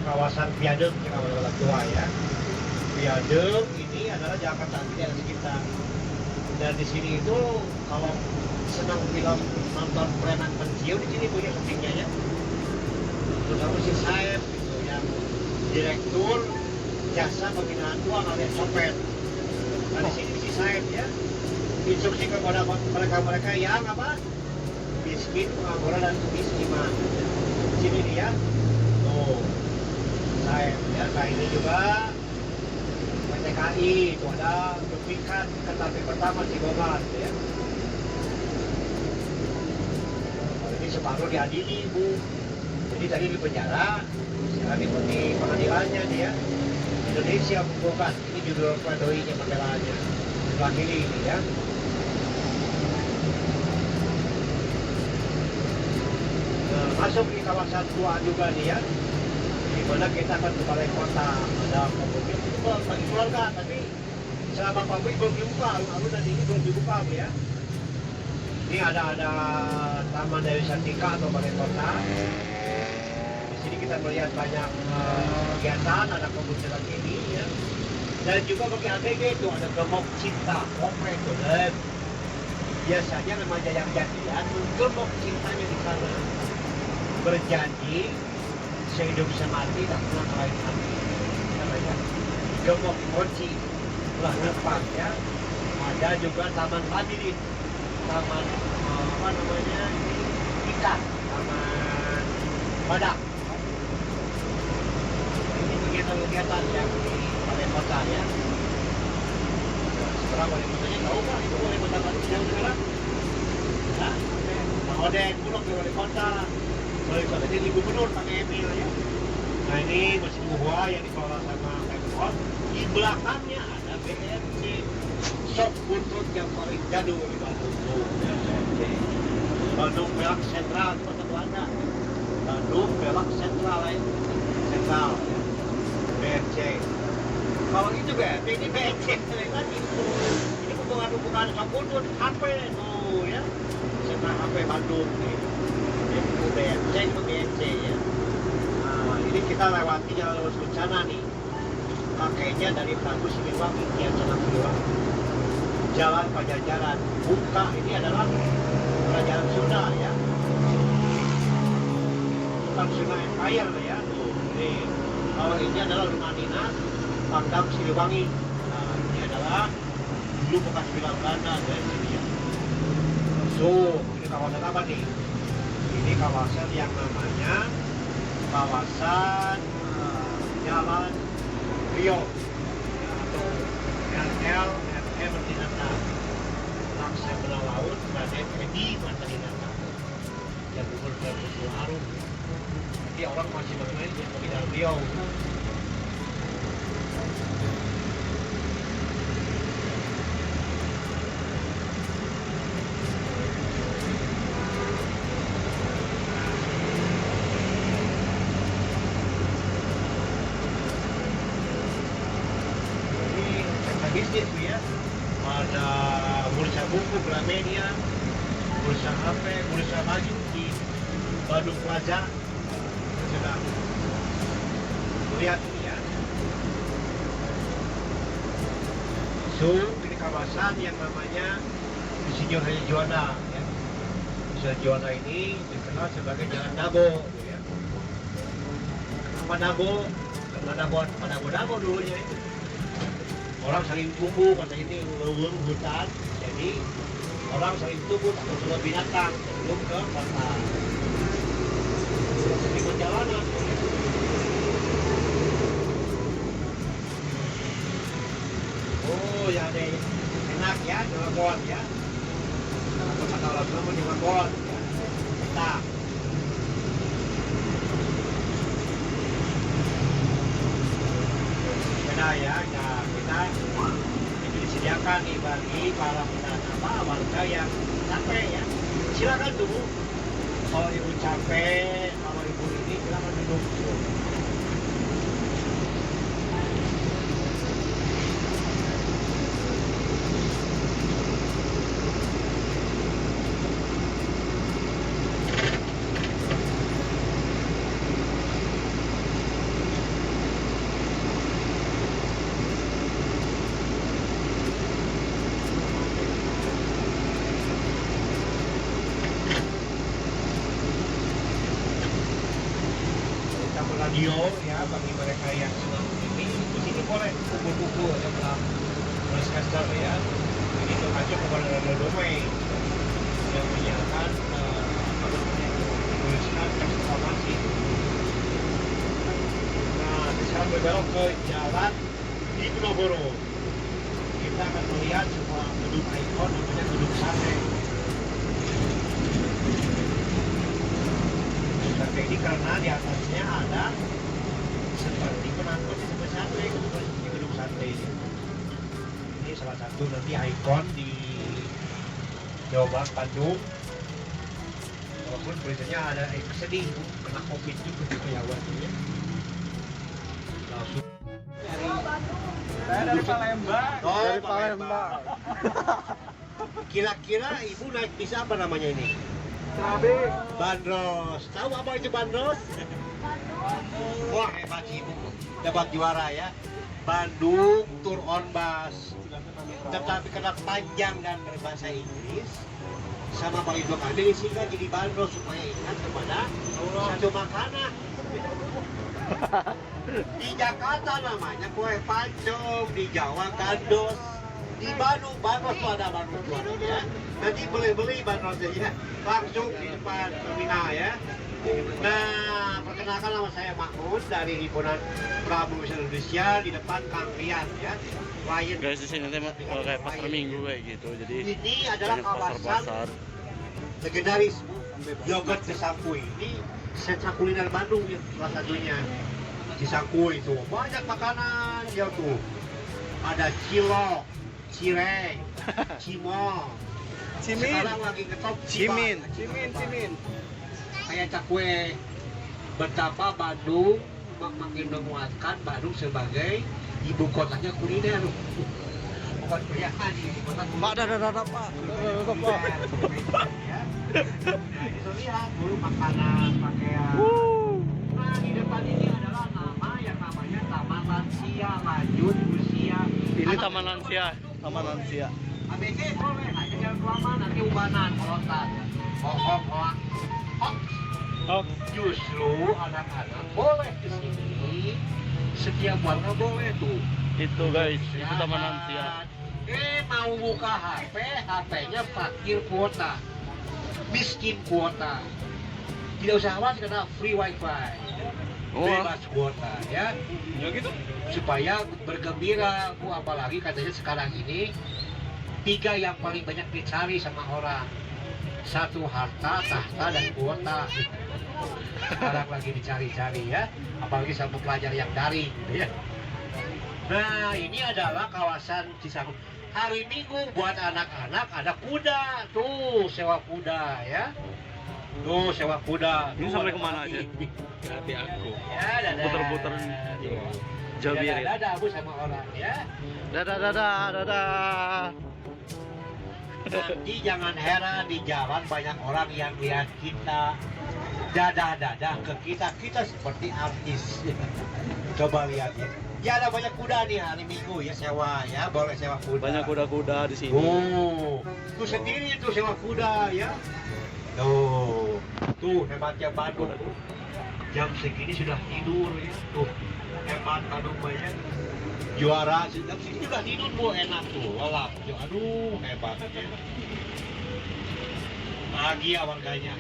Kawasan Viaduk yang orang tua ya. Viaduk ini adalah Jakarta dan sekitar. Dan di sini itu kalau senang film nonton preman pensiun di sini punya syutingnya ya. Terutama si Saeb gitu yang direktur jasa pembinaan uang alias copet. Nah di sini si Saeb ya. Instruksi kepada mereka yang apa? Miskin, pengangguran dan kemiskinan. Di sini dia. Tuh. Ya, nah ini juga PTKI itu ada duplikat kereta pertama Cibogan ya. Ini separuh diadili Bu. Jadi tadi di penjara, sekarang di pengadilannya dia. Indonesia bukan, ini judul pledoinya pembelaannya. Wakili ini ya. Nah, masuk di kawasan tua juga nih ya. Dimana kita akan ke balai kota, ada pabrik itu bagi keluarga, tapi selama pabrik belum dibuka, alun-alun dan ini belum dibuka ya. Ini ada Taman Dewi Sartika atau balai kota. Di sini kita melihat banyak kegiatan, ada kebun jalan ini ya. Dan juga bagi ABG itu ada gemok cinta, opre itu. Dan biasanya remaja yang jadian, gemok cintanya di sana berjanji sehidup semati tak pernah kelain hati. Namanya gemok moci telah depan ya. Ada juga Taman Hadirin, taman apa namanya ini ikan, taman badak. Ini kegiatan-kegiatan yang di balai kota ya. Sekarang wali kotanya tahu nggak itu wali kota Bandung yang sekarang? Nah, Bang Oden Bulog di wali kota. Wali kota jadi gubernur pakai Emil ya. Nah ini Masjid Buhua yang dikelola sama Pemkot. Di belakangnya ada BNC. Sok buntut yang paling jadul di Bandung. BNC. Bandung Belak Sentral di kota Belanda. Bandung Belak Sentral ya. Sentral ya. BNC. Kalau itu BNC, ini BNC lagi. Ini hubungan sok buntut HP tuh ya. Sentral HP Bandung nih. BNC itu BNC ya. Nah, ini kita lewati jalan lurus bencana nih. Pakainya dari Prabu Siliwangi, Kian Senang Siliwangi. Jalan Pajajaran, buka ini adalah kerajaan Sunda ya. Bukan Sunda Empire ya. Tuh, ini kalau ini adalah rumah dinas Pangdam Siliwangi. Nah, ini adalah dulu bekas villa Belanda ya sini ya. So, ini kawasan apa nih? Ini kawasan yang namanya kawasan Jalan Rio atau LL Martinata. Laksa Belah Laut Raden Edi Martinata yang gubernur Kepulauan Arum. Jadi orang masih mengenai dia sebagai Jalan Rio. Bisnis ya, ada bursa buku Gramedia, bursa HP, bursa baju di Bandung Plaza. Sedang lihat ini ya. So, ini kawasan yang namanya Insinyur Haji Juanda ya. Insinyur Juanda ini dikenal sebagai Jalan Dago ya. Kenapa Dago? Karena Dago dulunya itu. Orang saling tunggu, kata ini leuweung hutan, jadi orang saling tunggu takut sama binatang sebelum ke kota. Di perjalanan. Oh ya deh, enak ya, Cilegon ya. Kalau kata orang Sunda Cilegon ya, enak. Sepeda ya, kita itu disediakan nih bagi para warga yang capek ya. Silakan dulu. Kalau ibu capek, kalau ibu ini silakan duduk. Radio ya bagi mereka yang senang ini di sini boleh kumpul-kumpul ya dalam broadcaster ya. Ini termasuk kepada Radio Domai yang menyiarkan tulisan informasi. Nah, sekarang berbelok ke jalan Diponegoro. Kita akan melihat sebuah gedung ikon namanya Gedung Sate. Sate ini karena di atasnya ada seperti penangkut di tempat sate, di gedung sate. Ini salah satu nanti ikon di Jawa Barat, Bandung. Walaupun tulisannya ada sedih, kena COVID juga di Jawa ya. Langsung. Saya dari Palembang. Oh, Dari Palembang. Kira-kira ibu naik bis apa namanya ini? Serabi. Bandros. Tahu apa itu bandros? Wah hebat sih ibu, dapat juara ya. Bandung Tour on Bus. Tetapi karena panjang dan berbahasa Inggris, sama Bang Ibu kami disingkat jadi bandros supaya ingat kepada satu makanan. Di Jakarta namanya kue pancong, di Jawa gandos, di Bandung bandros tuh ada bandros ya. Nanti beli bandrosnya ya, langsung di depan terminal ya. Nah, perkenalkan nama saya Mahmud dari himpunan Prabu Indonesia di depan Kang Rian ya. Lion. Guys, di sini nanti kayak pasar minggu kayak gitu. Jadi Ini adalah banyak kawasan pasar-pasar. legendaris yogurt Cisangkuy. Ini sentra kuliner Bandung ya, salah satunya. Cisangkuy itu banyak makanan ya tuh. Ada cilok, cireng, cimol. Cimin. Sekarang lagi ngetop Cimin. Cimin. Kayak cakwe. Betapa Bandung makin menguatkan Bandung sebagai ibu kotanya kuliner. Bukan perayaan ibu kota. Pak, dah, Pak. Ya. Nah, itu lihat dulu makanan, pakaian. Nah, di depan ini adalah lanjut usia. Ini taman lansia. Taman lansia. ABG boleh, hanya jangan kelamaan nanti ubanan kolotan. Hoak. Oh, Justru anak-anak boleh ke sini. Setiap warga boleh tuh. itu guys, itu taman lansia. Mau buka HP, HP-nya fakir kuota, miskin kuota. Tidak usah khawatir karena free wifi, bebas kuota ya. Ya gitu. Supaya bergembira, Bu, apalagi katanya sekarang ini 3 yang paling banyak dicari sama orang. 1 harta, tahta, dan kuota. Sekarang lagi dicari-cari ya, apalagi sama pelajar yang daring gitu ya. Nah, ini adalah kawasan Cisauk. Hari Minggu buat anak-anak ada kuda, tuh sewa kuda ya. Tuh sewa kuda. Ini Tuh, sampai ada kemana lagi. aja? Hati aku. Ya, dadah. Puter-puter Jabir. Dadah, Bu, sama orang ya. Dadah. Nanti jangan heran di jalan banyak orang yang lihat kita dadah ke kita seperti artis. Coba lihat ya. Ya ada banyak kuda nih hari Minggu ya, sewa ya, boleh sewa kuda. Banyak kuda-kuda di sini. Oh, tuh sendiri tuh sewa kuda ya. Tuh hebatnya Bandung. Jam segini sudah tidur ya. Tuh hebat Bandung banyak. Juara jam segini juga tidur, Bu, enak tuh. Lelap. Aduh hebat ya. Bahagia warganya.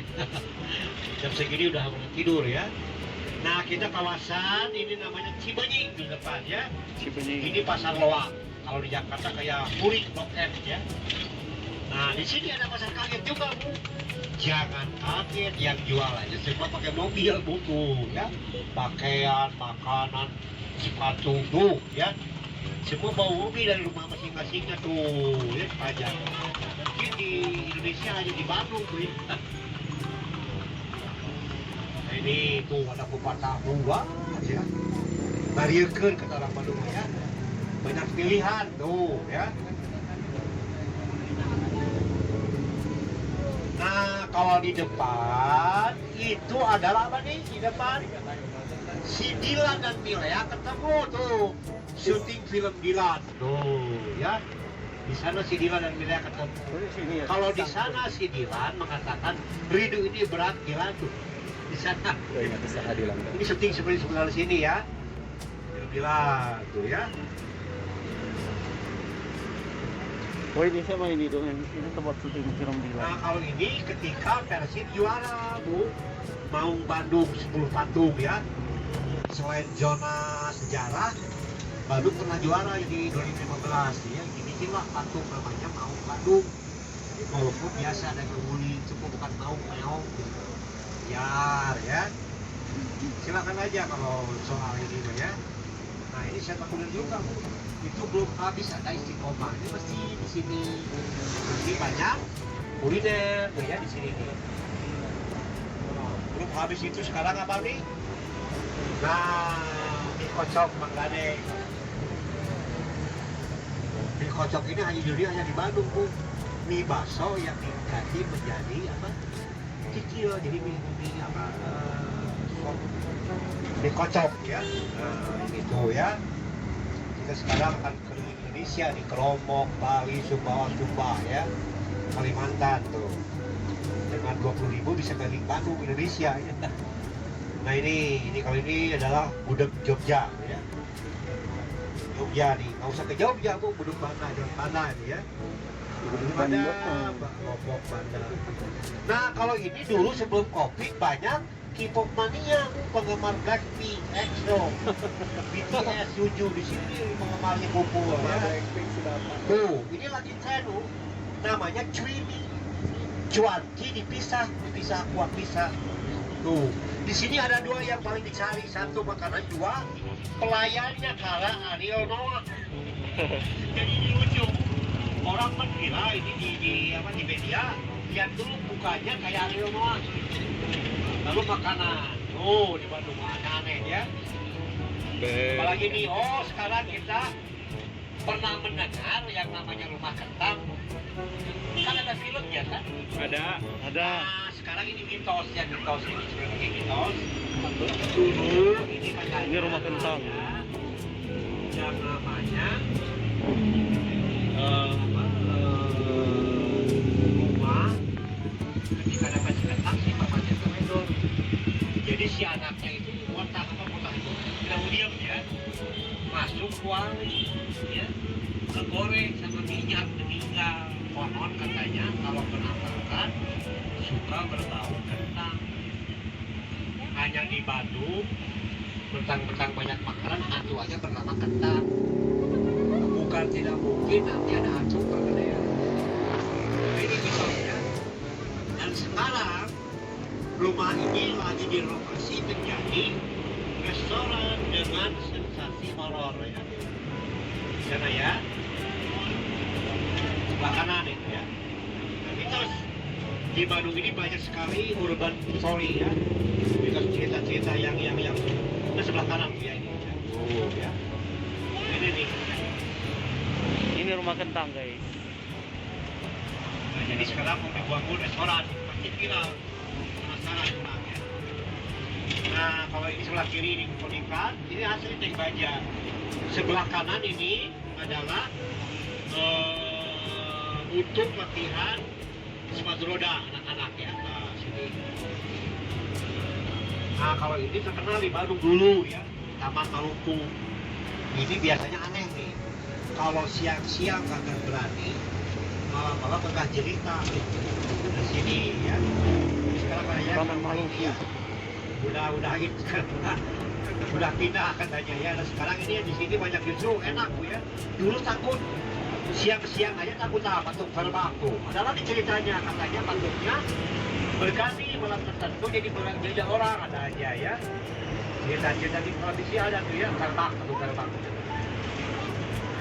Jam segini udah tidur ya. Nah, kita kawasan ini namanya Cibenying di depan ya. Cibenying. Ini pasar loak. Kalau di Jakarta kayak Puri, Blok M ya. Nah, di sini ada pasar kaget juga, Bu. Jangan kaget, yang jual aja semua pakai mobil, buku ya. Pakaian, makanan, sepatu tuh ya. Semua bawa mobil dari rumah masing-masingnya tuh ya, pajak. Mungkin di Indonesia hanya di Bandung tuh ya. Ini tuh ada pepatah buah ya. Marieukeun kata orang Bandung ya. Banyak pilihan tuh ya. Nah, kalau di depan itu adalah apa nih di depan? Si Dilan dan Milea ketemu tuh. Syuting film Dilan tuh ya. Di sana si Dilan dan Milea ketemu. Kalau di sana si Dilan mengatakan Ridho ini berat, Dilan tuh di sana. Ini syuting seperti sebelah sini ya. Bilang tuh ya. Oh, ini sama ini dong, ini tempat syuting film di Nah, kalau ini ketika Persib juara, Bu. Maung Bandung 10 patung ya. Selain zona sejarah, Bandung pernah juara di 2015 ya. Ini lah patung namanya Maung Bandung. Walaupun biasa ada penghuni, cuma bukan Maung Meong. Ya. Silakan aja kalau soal ini ya. Nah, ini saya kuliner juga, Bu. Itu belum habis, ada istiqomah. Ini mesti di sini. Ini banyak kuliner tuh ya di sini nih. Belum habis itu sekarang apa nih? Nah, mie kocok Mang Gadeng. Mie kocok ini hanya di Bandung, Bu. Mie bakso yang diganti menjadi apa? Kecil, jadi mie apa? Mie kocok ya. Nah, ini tuh ya. Kita sekarang akan ke Indonesia di Kelompok, Bali, Sumbawa ya. Kalimantan tuh. Dengan 20.000 bisa keliling Bandung, Indonesia ya. Nah, ini kalau ini adalah gudeg Jogja ya. Jogja nih, nggak usah ke Jogja, Bu, gudeg Banda, Jalan Banda ini ya. Ada Lombok Banda. Nah, kalau ini dulu sebelum Covid banyak K-pop mania, penggemar Blackpink, EXO, BTS, Suju di sini penggemarnya kumpul ya. Tuh, ini lagi tren tuh, namanya Cuimi, cuanki dipisah kuah pisah. Tuh, di sini ada 2 yang paling dicari, 1 makanan, 2 pelayannya kalah Ariel Noah. Jadi ini lucu, orang mengira ini di media, lihat dulu mukanya kayak Ariel Noah. Lalu makanan, di Bandung aneh ya. Apalagi nih, sekarang kita pernah mendengar yang namanya rumah kentang. Kan ada filmnya kan? Ada. Nah, sekarang ini mitos ini sebenarnya mitos. Dulu ini Ini rumah kentang. yang namanya rumah ketika dapat seketak si bapaknya ke vendor. Jadi si anaknya itu botak itu tidak mau diam ya, masuk kuali ya, kegoreng sama minyak meninggal. Konon katanya kalau penampakan suka berbau kentang. Hanya di Bandung bentang-bentang banyak makanan, hantu aja bernama kentang. Bukan tidak mungkin nanti ada hantu berkenalan. Ini misalnya. Dan sekarang rumah ini lagi direnovasi menjadi restoran dengan sensasi horor ya. Karena ya sebelah kanan itu ya. Mitos di Bandung ini banyak sekali urban story ya. Mitos cerita-cerita yang nah, sebelah kanan ya ini. Oh ya. Ini nih. Ini rumah kentang guys. Nah, jadi sekarang mau dibangun restoran, pasti viral. Penasaran orang ya. Nah, kalau ini sebelah kiri ini pernikahan, ini asli tank baja. Sebelah kanan ini adalah untuk latihan sepatu roda anak-anak ya. Nah, sini. Nah, kalau ini terkenal di Bandung dulu ya, Taman Maluku. Ini biasanya aneh nih. Kalau siang-siang kagak berani, malam-malam kagak cerita. Di sini ya. Sekarang katanya Taman Maluku ya. Udah udah pindah katanya ya. Dan sekarang ini di sini banyak justru enak Bu ya. Dulu takut siang-siang aja takut apa tuh terbakar. Ada lagi ceritanya katanya patungnya berganti malam tertentu jadi orang ada aja ya. Cerita-cerita di provinsi ada tuh ya terbakar.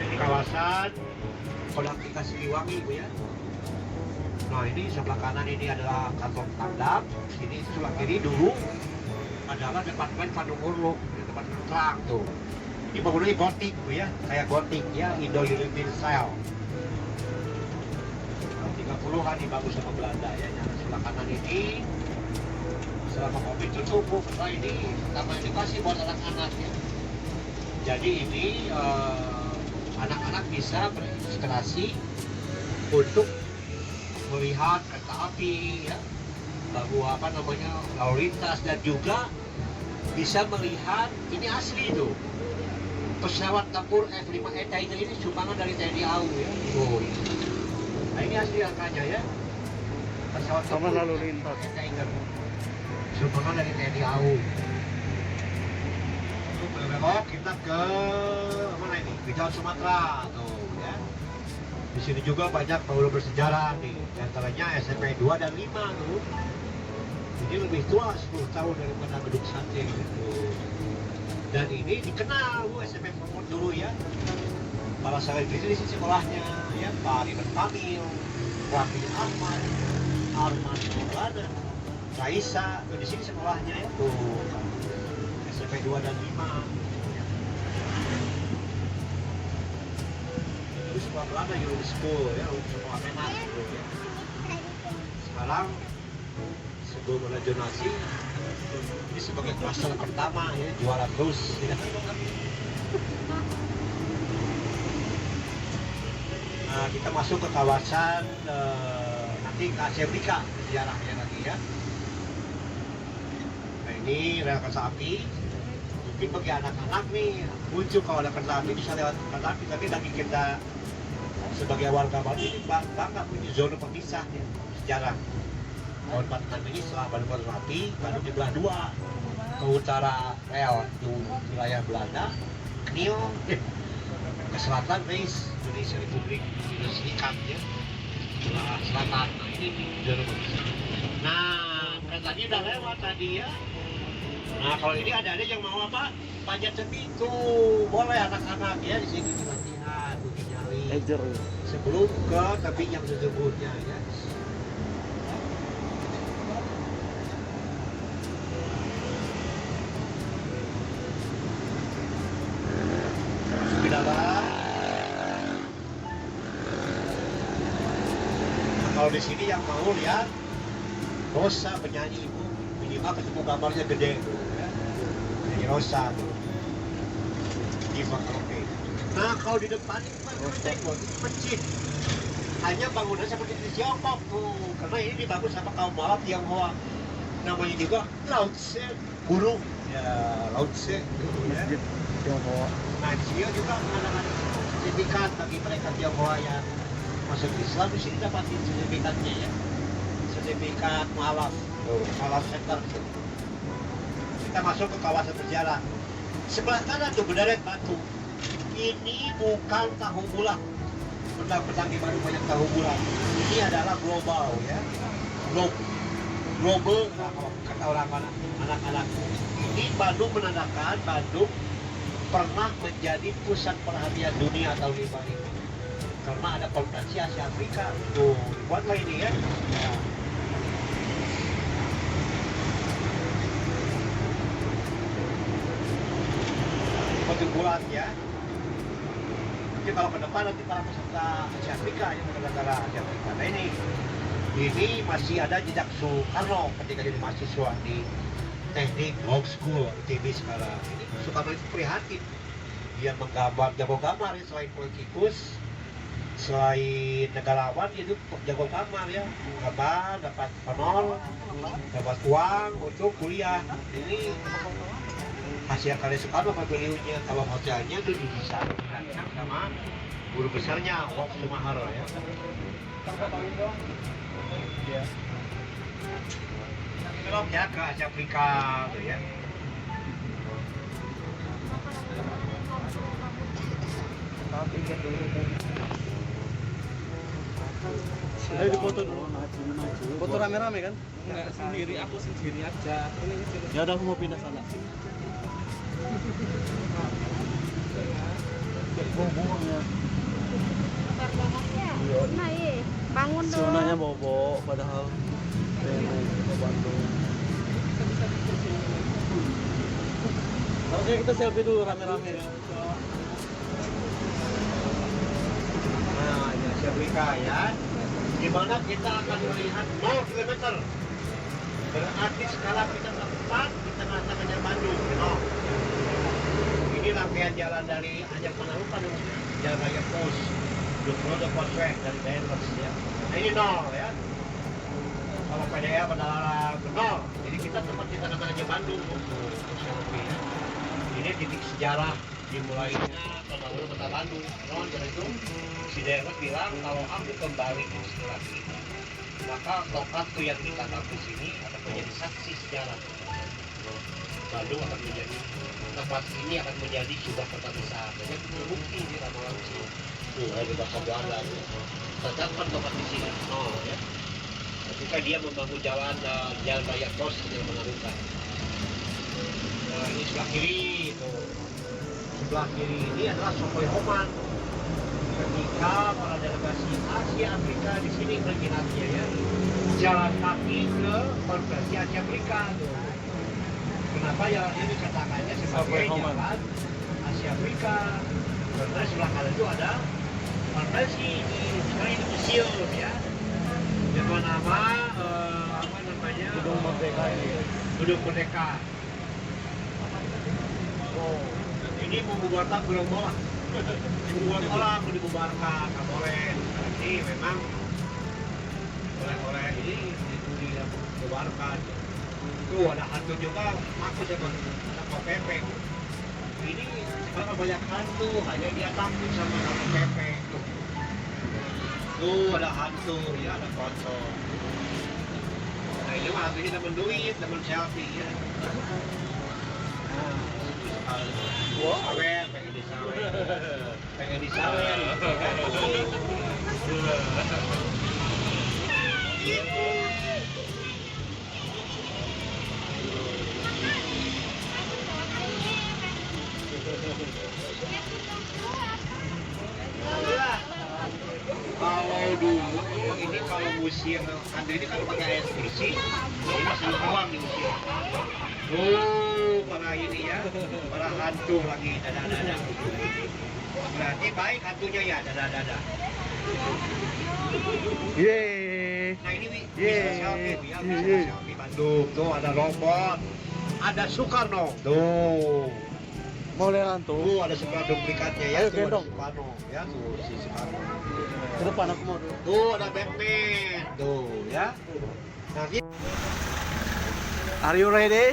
Ini kawasan Kolamika Siliwangi Bu ya. Nah ini sebelah kanan ini adalah kantor Pangdam. Ini sebelah kiri dulu adalah Departemen Bandung Uruk, tempat terang tuh. Ini bangunannya gotik Bu ya, kayak gotik ya, Indo-European style. 30-an dibangun sama Belanda ya. Yang sebelah kanan ini selama Covid tutup Bu, karena ini taman edukasi buat anak-anak ya. Jadi ini anak-anak bisa berinspirasi untuk melihat kereta api ya, lalu apa namanya lalu lintas, dan juga bisa melihat ini asli itu pesawat tempur F-5E Tiger ini sumbangan dari TNI AU ya. Oh, ini. Nah ini asli angkanya ya, pesawat Sama tempur lalu lintas Tiger sumbangan dari TNI AU. Untuk belok kita ke mana ini? Ke Jawa Sumatera tuh ya. Di sini juga banyak bangunan bersejarah nih, antaranya SMP 2 dan 5 tuh. Ini lebih tua 10 tahun daripada gedung sate gitu. Dan ini dikenal Bu SMP Forward dulu ya. Para selebriti di sini sekolahnya ya, Pak Ridwan Kamil, Wafid Ahmad, Arman Maulana, Raisa, tuh di sini sekolahnya ya tuh. SMP 2 dan 5. Sekolah Belanda Europe School ya, sekolah Menak gitu ya. Sekarang sebelum ada zonasi ini sebagai klaster pertama ya, juara terus ya. Nah, kita masuk ke kawasan nanti ke Asia sejarahnya lagi ya. Nah ini rel kereta api. Mungkin bagi anak-anak nih lucu kalau ada kereta api bisa lewat kereta api, tapi bagi kita sebagai warga Bandung ini bangga punya zona pemisah ya, sejarah. Tahun 46 ini setelah Bandung Rapi, Bandung dibelah dua, ke utara rel di wilayah Belanda, Knil, ke selatan Reis, Indonesia Republik Indonesia Serikat ya, sebelah selatan. Nah ini zona pemisah. Nah keretanya udah lewat tadi ya. Nah kalau ini ada yang mau apa? Panjat tebing tuh, boleh anak-anak ya di sini latihan, nyari. Sebelum ke tebing yang sesungguhnya ya. Masuk ke dalam. Nah, kalau di sini yang mau lihat Rosa penyanyi Ibu, minimal ketemu gambarnya gede tuh ya. Jadi Rosa tuh. Diva Karaoke. Nah, kalau di depan itu kan tengok, itu masjid. Hanya bangunan seperti di Tiongkok tuh, karena ini dibangun sama kaum Mao Tionghoa. Namanya juga Lao Tse, guru. Ya, Lao Tse, guru ya. Masjid Tionghoa. Nah, dia juga mengadakan sertifikat bagi mereka Tionghoa yang masuk Islam. Di sini dapatin sertifikatnya ya. Sertifikat mualaf, mualaf center. Kita masuk ke kawasan berjalan. Sebelah kanan tuh berderet batu. Ini bukan tahu bulat. Pedang-pedang di baru banyak tahu bulat. Ini adalah global ya. Global kata orang anak-anak. Ini Bandung menandakan Bandung pernah menjadi pusat perhatian dunia tahun 55. Karena ada konferensi Asia Afrika. Tuh, buatlah ini ya. Batu bulat ya. Jadi kalau ke depan nanti para peserta Asia Afrika yang negara Asia Afrika. Nah ini masih ada jejak Soekarno ketika jadi mahasiswa di Teknik Law School ITB sekarang. Ini Soekarno itu prihatin. Dia menggambar jago gambar ya, selain politikus, selain negarawan itu jago gambar ya. Gambar, dapat honor, dapat uang untuk kuliah. Ini hasil karya Soekarno sama beliaunya. Kalau hotelnya itu didesain sama guru besarnya Wok Sumaharo ya. Belok ya ke Asia Afrika tuh ya. Ayo dipoto dulu. Foto rame-rame kan? Enggak sendiri, aku sendiri aja. Ya udah, aku mau pindah sana. Bunga-bunganya. Lebar banget ya. Nah, iya. Bangun dong. Sebenarnya bobo, padahal pengen ke Bandung. Oke, kita selfie dulu rame-rame. Nah, ini Asia Afrika ya. Di mana kita akan melihat 0 km. Berarti skala kita tepat di tengah-tengahnya Bandung. No. Ini rangkaian jalan dari Ajak Penarukan, Jalan Raya Pos, Dukrodo Posweg dari Benders ya. Nah ini 0 ya. Kalau PDA adalah 0. Jadi kita tepat di tengah-tengahnya Bandung. Ya. Ini titik sejarah dimulainya pembangunan kota Bandung. Jadi itu si Derek bilang kalau aku kembali ke sekolah ini, maka lokasi yang ditangkap di sini akan menjadi saksi sejarah. Bandung akan menjadi tempat ini akan menjadi sebuah kota besar. Jadi terbukti di Rama langsung. Tuh, ada bahasa Belanda. Terdapat tempat di sini. Oh ya. Ketika dia membangun jalan raya Pos yang Menarukan. Nah, ini sebelah kiri itu. Sebelah kiri ini adalah Sokoy Homan. Ketika para delegasi Asia Afrika di sini bergeraknya ya, jalan kaki ke konferensi Asia Afrika tuh. Kenapa jalan ini dikatakannya sebagai jalan Asia Afrika? Karena sebelah kanan itu ada konferensi di sekarang ini museum ya, yang bernama apa namanya? Gedung Merdeka ini. Gedung Merdeka. Oh, ini membubarkan gerombolan. Dibuat orang mau dibubarkan, nggak boleh. Ini memang oleh ini itu dibubarkan. Tuh ada hantu juga, aku sama ada KPP. Ini sekarang banyak hantu, hanya dia takut sama KPP. Tuh ada hantu, ya ada pocong. Nah ini mah hantunya temen duit, temen selfie ya. Wow, sawer, pengen disawer. Pengen disawer. Kalau dulu ini kalau museum hantu ini kalau pakai air bersih, ini masih uang di museum. Para ini ya, para hantu lagi dada-dada. Berarti baik hantunya ya dada-dada. Yeay. Nah ini bisa selfie, ya bisa selfie Bandung. Tuh ada robot, ada Soekarno. Tuh. Mau lihat tuh. Tuh ada sebelah duplikatnya ya. Ayo, Tuh ada gendong. Soekarno ya. Tuh si Soekarno. Ke depan aku mau dulu. Tuh ada Batman. Tuh ya. Nanti. Are you ready?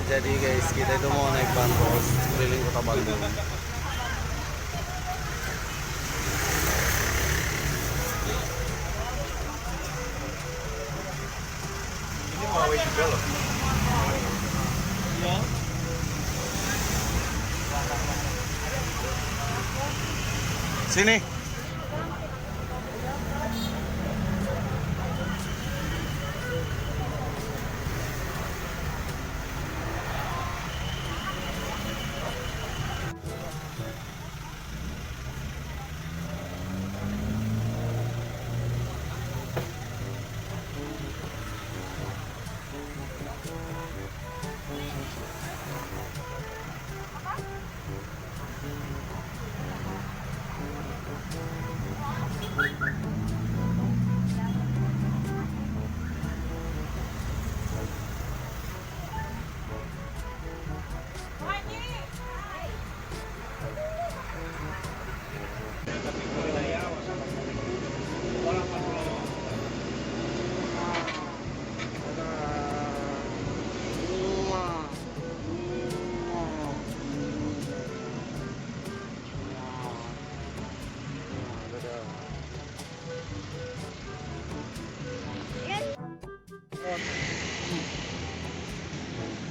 Jadi guys, kita itu mau naik bandros keliling kota Bandung. Ini Huawei juga loh. Sini.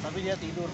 Tapi dia tidur.